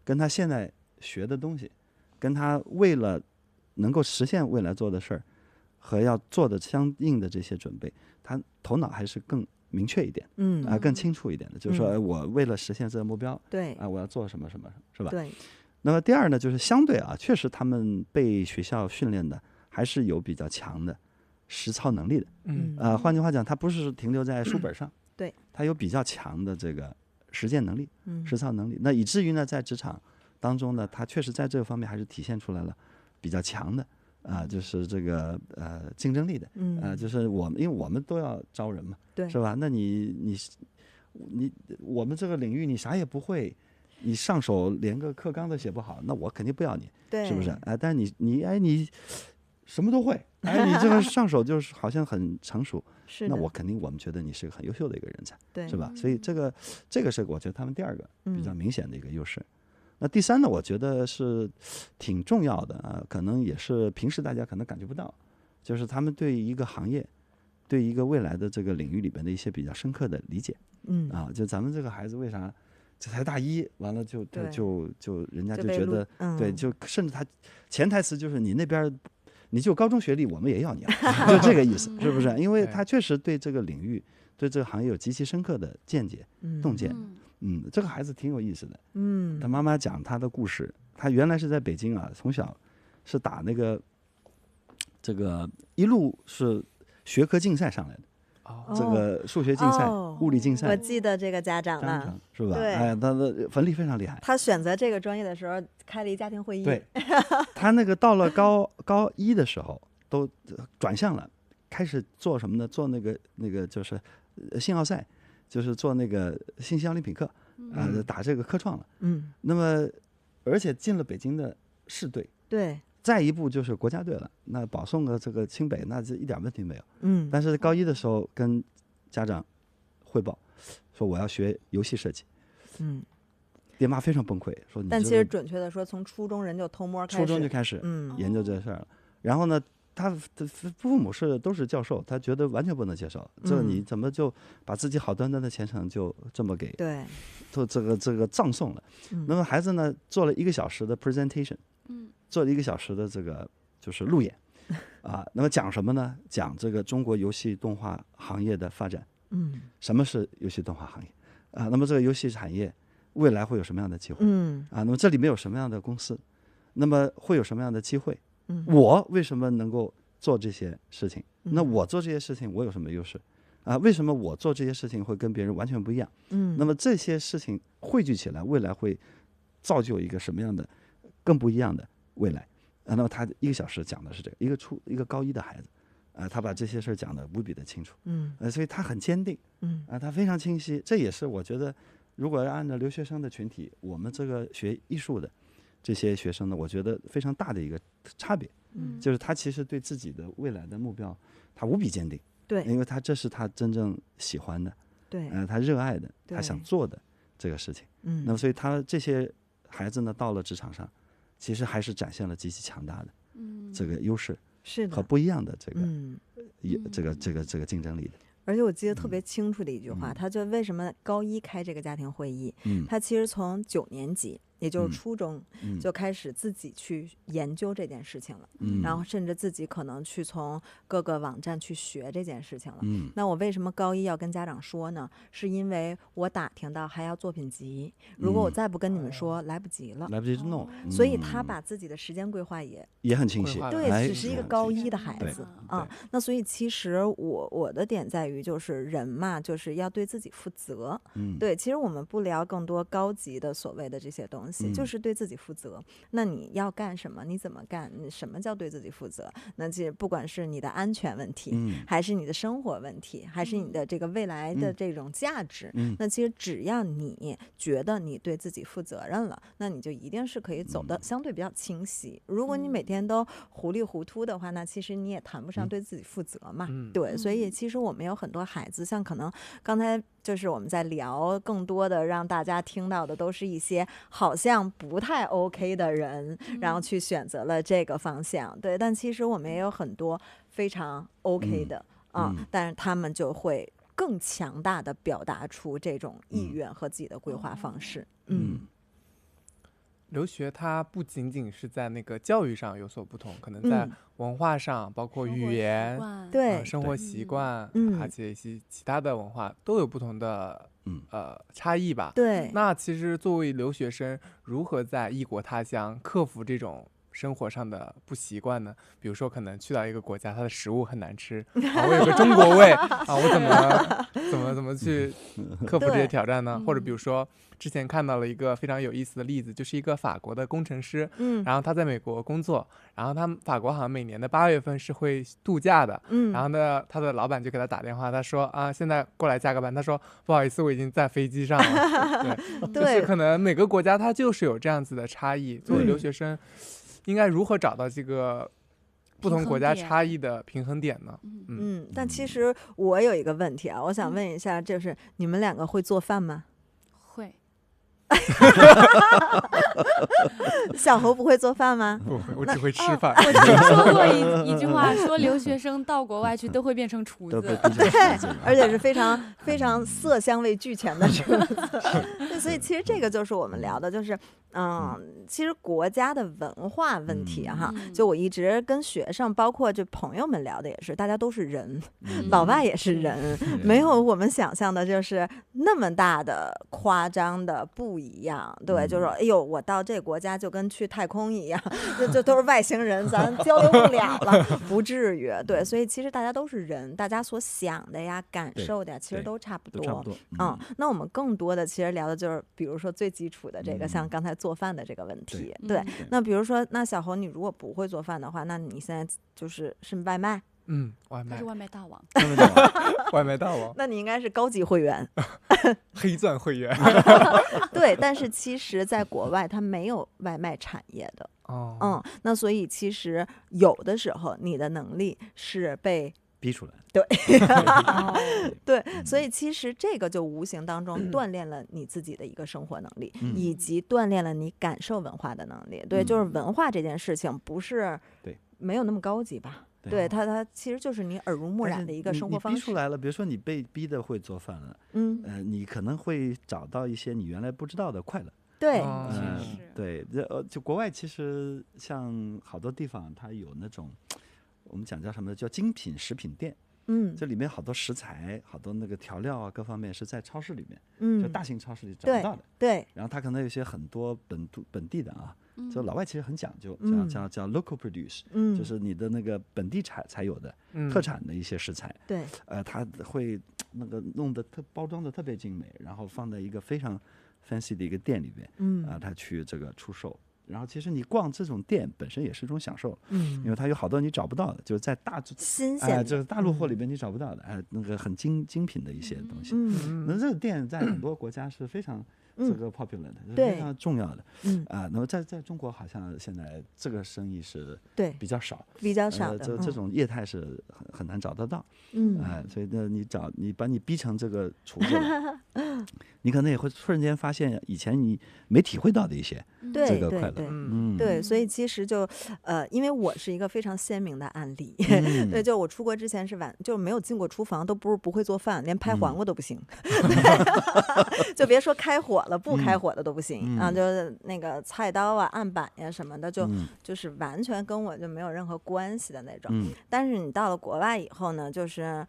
跟他现在学的东西，跟他为了能够实现未来做的事儿和要做的相应的这些准备，他头脑还是更明确一点，更清楚一点的，就是说，我为了实现这个目标，对，我要做什么什么，是吧？对。那么第二呢，就是相对确实他们被学校训练的还是有比较强的实操能力的，换句话讲，他不是停留在书本上，对，他有比较强的这个实践能力，实操能力，那以至于呢，在职场当中呢，他确实在这个方面还是体现出来了比较强的就是这个竞争力的，就是因为我们都要招人嘛，对，是吧？那我们这个领域你啥也不会，你上手连个课纲都写不好，那我肯定不要你，是不是？但是你什么都会，你这个上手就是好像很成熟，那我们觉得你是个很优秀的一个人才，对，是吧？所以这个是我觉得他们第二个比较明显的一个优势。那第三呢，我觉得是挺重要的可能也是平时大家可能感觉不到，就是他们对一个行业、对一个未来的这个领域里边的一些比较深刻的理解。就咱们这个孩子为啥这才大一，完了就人家就觉得对，就甚至他潜台词就是你那边你就高中学历，我们也要你就这个意思，是不是？因为他确实对这个领域、对这个行业有极其深刻的见解、洞见。这个孩子挺有意思的。他妈妈讲他的故事，他原来是在北京从小是打这个一路是学科竞赛上来的。这个数学竞赛、物理竞赛，我记得这个家长了，是吧？对，他的文理非常厉害。他选择这个专业的时候开了一家庭会议。对，他那个到了高一的时候都转向了，开始做什么呢？做那个就是信奥赛，就是做那个信息奥林匹克打这个科创了。那么而且进了北京的市队。对。再一步就是国家队了，那保送个这个清北，那这一点问题没有。但是高一的时候跟家长汇报说我要学游戏设计，爹妈非常崩溃，说你但其实准确的说，从初中人就偷摸开始，初中就开始研究这事儿了。然后呢，他的父母都是教授，他觉得完全不能接受，这你怎么就把自己好端端的前程就这么给做这个葬送了？那么孩子呢，做了1个小时的 presentation。做了1个小时的这个就是路演那么讲什么呢？讲这个中国游戏动画行业的发展。什么是游戏动画行业那么这个游戏产业未来会有什么样的机会那么这里面有什么样的公司，那么会有什么样的机会我为什么能够做这些事情那我做这些事情我有什么优势为什么我做这些事情会跟别人完全不一样那么这些事情汇聚起来，未来会造就一个什么样的更不一样的未来那么他1个小时讲的是这个一个高一的孩子他把这些事讲得无比的清楚所以他很坚定他非常清晰。这也是我觉得如果要按照留学生的群体，我们这个学艺术的这些学生呢，我觉得非常大的一个差别就是他其实对自己的未来的目标他无比坚定，对，因为这是他真正喜欢的，对他热爱的，他想做的这个事情那么所以他这些孩子呢到了职场上其实还是展现了极其强大的这个优势和不一样的这个竞争力的。而且我记得特别清楚的一句话，他就为什么高一开这个家庭会议他其实从9年级也就是初中就开始自己去研究这件事情了然后甚至自己可能去从各个网站去学这件事情了那我为什么高一要跟家长说呢？是因为我打听到还要作品集，如果我再不跟你们说来不及了，来不及弄所以他把自己的时间规划也很清晰，对，只是一个高一的孩子那所以其实我的点在于就是人嘛，就是要对自己负责对，其实我们不聊更多高级的所谓的这些东西就是对自己负责那你要干什么，你怎么干，什么叫对自己负责？那其实不管是你的安全问题还是你的生活问题还是你的这个未来的这种价值那其实只要你觉得你对自己负责任了，那你就一定是可以走得相对比较清晰如果你每天都糊里糊涂的话，那其实你也谈不上对自己负责嘛对，所以其实我们有很多孩子，像可能刚才就是我们在聊更多的让大家听到的都是一些好像不太 OK 的人然后去选择了这个方向对，但其实我们也有很多非常 OK 的但是他们就会更强大的表达出这种意愿和自己的规划方式留学它不仅仅是在那个教育上有所不同，可能在文化上，包括语言，对，生活习惯，而且一些其他的文化都有不同的差异吧。对，那其实作为留学生，如何在异国他乡克服这种生活上的不习惯呢？比如说可能去到一个国家，它的食物很难吃啊，我有个中国胃啊，我怎么去克服这些挑战呢？或者比如说之前看到了一个非常有意思的例子，就是一个法国的工程师，然后他在美国工作，然后法国好像每年的8月份是会度假的，然后呢他的老板就给他打电话，他说啊现在过来加个班，他说不好意思我已经在飞机上了。对，就是可能每个国家它就是有这样子的差异，作为留学生应该如何找到这个不同国家差异的平衡点呢？但其实我有一个问题啊，我想问一下，就是你们2个会做饭吗？会。小侯不会做饭吗？不会，我只会吃饭。我听说过一句话，说留学生到国外去都会变成厨子，对，而且是非常非常色香味俱全的厨子。对，所以其实这个就是我们聊的，就是其实国家的文化问题哈，就我一直跟学生，包括就朋友们聊的也是，大家都是人，老外也是人，没有我们想象的就是那么大的夸张的不一样。对，就是说，哎呦，我到这国家就跟去太空一样，就都是外星人，咱交流不了了，不至于。对，所以其实大家都是人，大家所想的呀、感受的呀，其实都差不多。那我们更多的其实聊的就是，比如说最基础的这个，像刚才做饭的这个问题。对，那比如说，那小侯，你如果不会做饭的话，那你现在是外卖？外卖，他是外卖大王。外卖大王，那你应该是高级会员，黑钻会员。对，但是其实在国外它没有外卖产业的。那所以其实有的时候你的能力是被逼出来。对，对，所以其实这个就无形当中锻炼了你自己的一个生活能力，以及锻炼了你感受文化的能力。对，就是文化这件事情不是没有那么高级吧？对，它其实就是你耳濡目染的一个生活方式。你逼出来了，比如说你被逼的会做饭了，你可能会找到一些你原来不知道的快乐。对，对，就国外其实像好多地方，它有那种我们讲叫什么，叫精品食品店。这里面好多食材，好多那个调料啊，各方面是在超市里面，就大型超市里找不到的。对，然后它可能有些很多本地的啊，就老外其实很讲究，叫 local produce，就是你的那个本地才有的特产的一些食材。对，它会那个弄得包装的特别精美，然后放在一个非常 fancy 的一个店里面，它去这个出售。然后其实你逛这种店本身也是一种享受，因为它有好多你找不到的，就是在新鲜就是大陆货里边你找不到的，那个很精品的一些东西。那这个店在很多国家是非常这个 popular 的，是非常重要的。那么在中国好像现在这个生意是比较少的，这种业态是很难找得到。所以呢，你把你逼成这个厨子了，你可能也会突然间发现以前你没体会到的一些这个快乐。对，所以其实就因为我是一个非常鲜明的案例，对，就我出国之前就没有进过厨房，都不会做饭，连拍黄瓜都不行，就别说开火了，不开火的都不行啊，就是那个菜刀啊、案板呀什么的，就是完全跟我就没有任何关系的那种。但是你到了国外以后呢，就是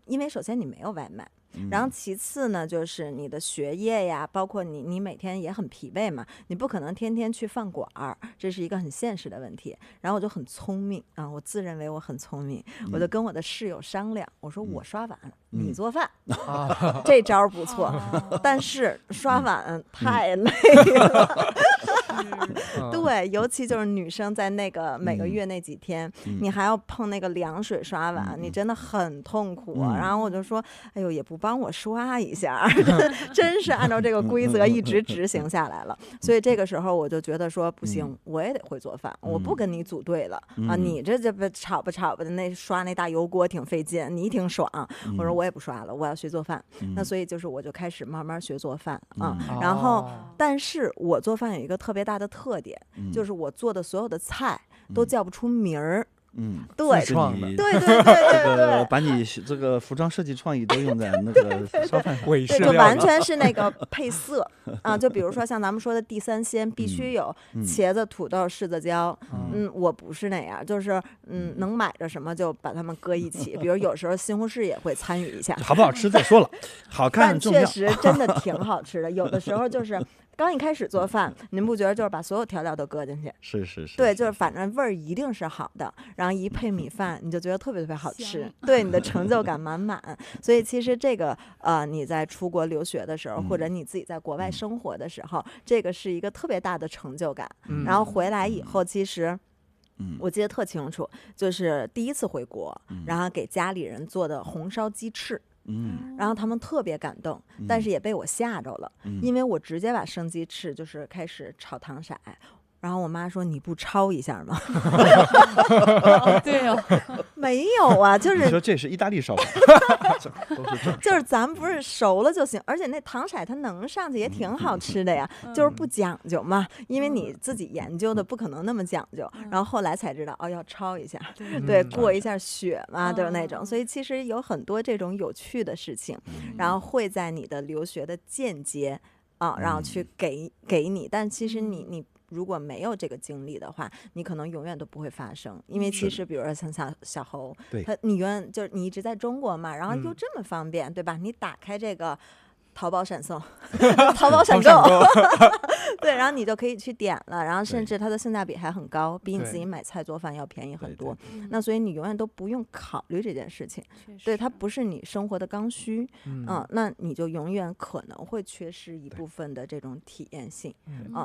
因为首先你没有外卖。然后其次呢，就是你的学业呀，包括你每天也很疲惫嘛，你不可能天天去饭馆儿，这是一个很现实的问题。然后我就很聪明啊，我自认为我很聪明，我就跟我的室友商量，我说我刷碗，你做饭，这招不错，但是刷碗太累了。对，尤其就是女生在那个每个月那几天，你还要碰那个凉水刷碗，你真的很痛苦。然后我就说，哎呦，也不帮我刷一下，真是按照这个规则一直执行下来了。所以这个时候我就觉得说，不行，我也得会做饭，我不跟你组队了啊！你这不吵吧的，那刷那大油锅挺费劲，你挺爽。我说我也不刷了，我要学做饭。那所以就是我就开始慢慢学做饭啊。然后，但是我做饭有一个特别大的特点，就是我做的所有的菜都叫不出名儿。对，自创的，对对对对这个对，把你这个服装设计创意都用在那个烧饭上。对，就伪饰料的完全是那个配色啊，就比如说像咱们说的地三鲜，必须有茄子、土豆、柿子、椒。我不是那样，就是能买着什么就把它们搁一起。比如有时候西红柿也会参与一下，好不好吃再说了，好看但确很重要。实真的挺好吃的。有的时候就是刚一开始做饭，您不觉得就是把所有调料都搁进去？是是是，对，就是反正味儿一定是好的，然后一配米饭，你就觉得特别特别好吃，对你的成就感满满。所以其实这个你在出国留学的时候，或者你自己在国外生活的时候，这个是一个特别大的成就感。然后回来以后，其实。我记得特清楚，就是第一次回国，然后给家里人做的红烧鸡翅。然后他们特别感动，但是也被我吓着了，因为我直接把生鸡翅就是开始炒糖色。然后我妈说：“你不焯一下吗？”对哦，没有啊，就你是说这是意大利烧法，都是这样。就是咱不是熟了就行，而且那糖色它能上去也挺好吃的呀，就是不讲究嘛，因为你自己研究的不可能那么讲究。然后后来才知道要焯一下，对，过一下血嘛，就是那种。所以其实有很多这种有趣的事情，然后会在你的留学的间接然后去给你，但其实你。如果没有这个经历的话，你可能永远都不会发生。因为其实，比如说像小侯，你永远就是你一直在中国嘛，然后又这么方便，对吧？你打开这个淘宝闪送，淘宝闪购，对，然后你就可以去点了，然后甚至它的性价比还很高，比你自己买菜做饭要便宜很多。那所以你永远都不用考虑这件事情，对，它不是你生活的刚需，那你就永远可能会缺失一部分的这种体验性，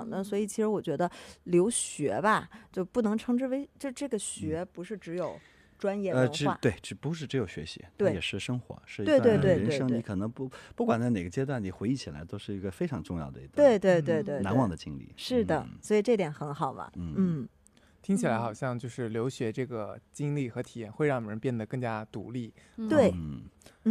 那所以其实我觉得留学吧，就不能称之为就这个学不是只有。专业文化对，不是只有学习，它也是生活，是一段人生。你可能不管在哪个阶段，你回忆起来都是一个非常重要的一段对难忘的经历。是的，所以这点很好玩。听起来好像就是留学这个经历和体验会让人变得更加独立。对，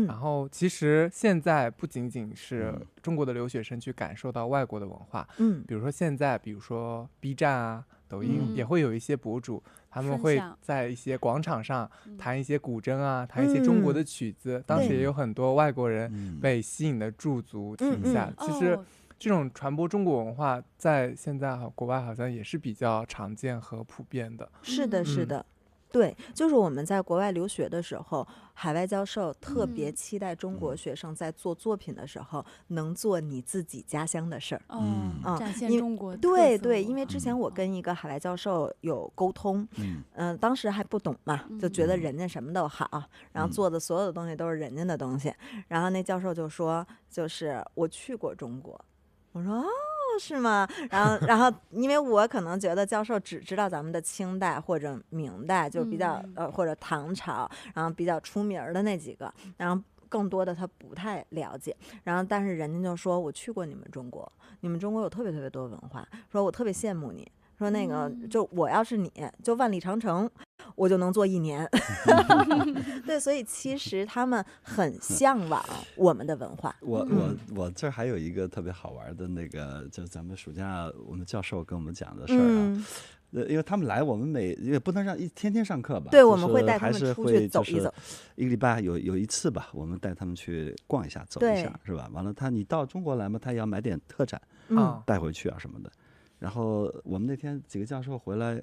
然后其实现在不仅仅是中国的留学生去感受到外国的文化，比如说现在，比如说 B 站啊、抖音也会有一些博主，他们会在一些广场上弹一些古筝啊，弹一些中国的曲子。当时也有很多外国人被吸引的驻足停下。其实这种传播中国文化在现在国外好像也是比较常见和普遍的。是的，是的。对，就是我们在国外留学的时候，海外教授特别期待中国学生在做作品的时候能做你自己家乡的事儿。展现中国。对，因为之前我跟一个海外教授有沟通，当时还不懂嘛，就觉得人家什么都好，然后做的所有的东西都是人家的东西。然后那教授就说，就是我去过中国。我说是吗？然后因为我可能觉得教授只知道咱们的清代或者明代，就比较或者唐朝，然后比较出名的那几个，然后更多的他不太了解。然后但是人家就说我去过你们中国，你们中国有特别特别多文化，说我特别羡慕你，说那个就我要是你就万里长城我就能做1年。对，所以其实他们很向往我们的文化。我这儿还有一个特别好玩的那个，就是咱们暑假我们教授跟我们讲的事儿啊。因为他们来，我们也不能让天天上课吧。对，我们会带他们出去走一走。一个礼拜有一次吧，我们带他们去逛一下、走一下，是吧？完了，你到中国来嘛，他也要买点特产，带回去啊什么的。然后我们那天几个教授回来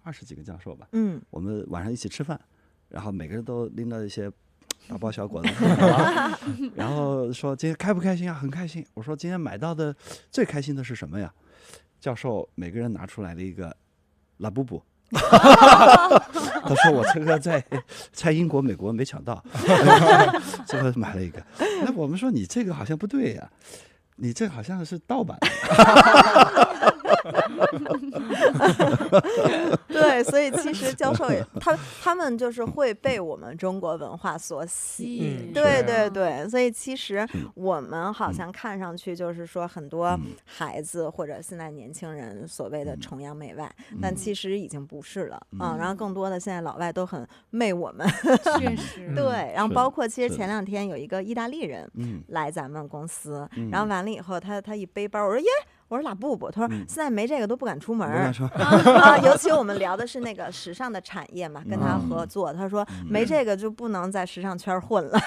，20几个教授吧，我们晚上一起吃饭，然后每个人都拎到一些大包小果子，然后说今天开不开心啊？很开心。我说今天买到的最开心的是什么呀？教授每个人拿出来了一个拉布布。他说我这个在英国、美国没抢到，这个买了一个。那我们说你这个好像不对呀，你这好像是盗版的。对，所以其实教授也他们就是会被我们中国文化所吸引。对，所以其实我们好像看上去就是说很多孩子或者现在年轻人所谓的崇洋媚外，但其实已经不是了然后更多的现在老外都很媚我们。确实。对，然后包括其实前2天有一个意大利人来咱们公司，然后完了以后他一背包，我说耶。我说哪不，他说现在没这个都不敢出门尤其我们聊的是那个时尚的产业嘛，跟他合作，他说没这个就不能在时尚圈混了。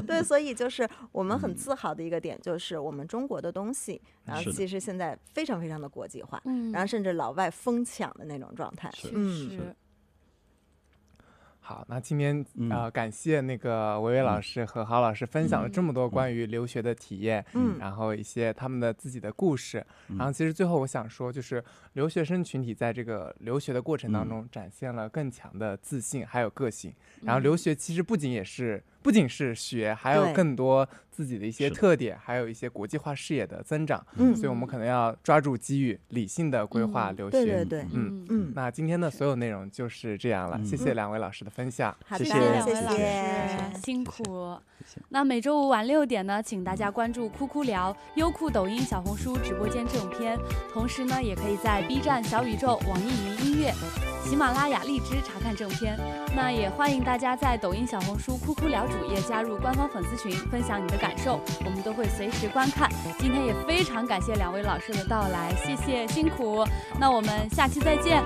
对，所以就是我们很自豪的一个点，就是我们中国的东西，然后其实现在非常非常的国际化，然后甚至老外疯抢的那种状态。好，那今天感谢那个维维老师和郝老师分享了这么多关于留学的体验，然后一些他们的自己的故事，然后其实最后我想说，就是留学生群体在这个留学的过程当中展现了更强的自信还有个性，然后留学其实不仅是学，还有更多自己的一些特点，还有一些国际化视野的增长，所以我们可能要抓住机遇，理性的规划留学。对，那今天的所有内容就是这样了，谢谢两位老师的分享。谢谢两位老师辛苦。那每周五晚6点呢，请大家关注酷酷聊、优酷、抖音、小红书直播间正片，同时呢，也可以在 B 站、小宇宙、网易云音乐、喜马拉雅、荔枝查看正片。那也欢迎大家在抖音、小红书酷酷聊主页加入官方粉丝群，分享你的感受，我们都会随时观看。今天也非常感谢两位老师的到来，谢谢辛苦。那我们下期再见。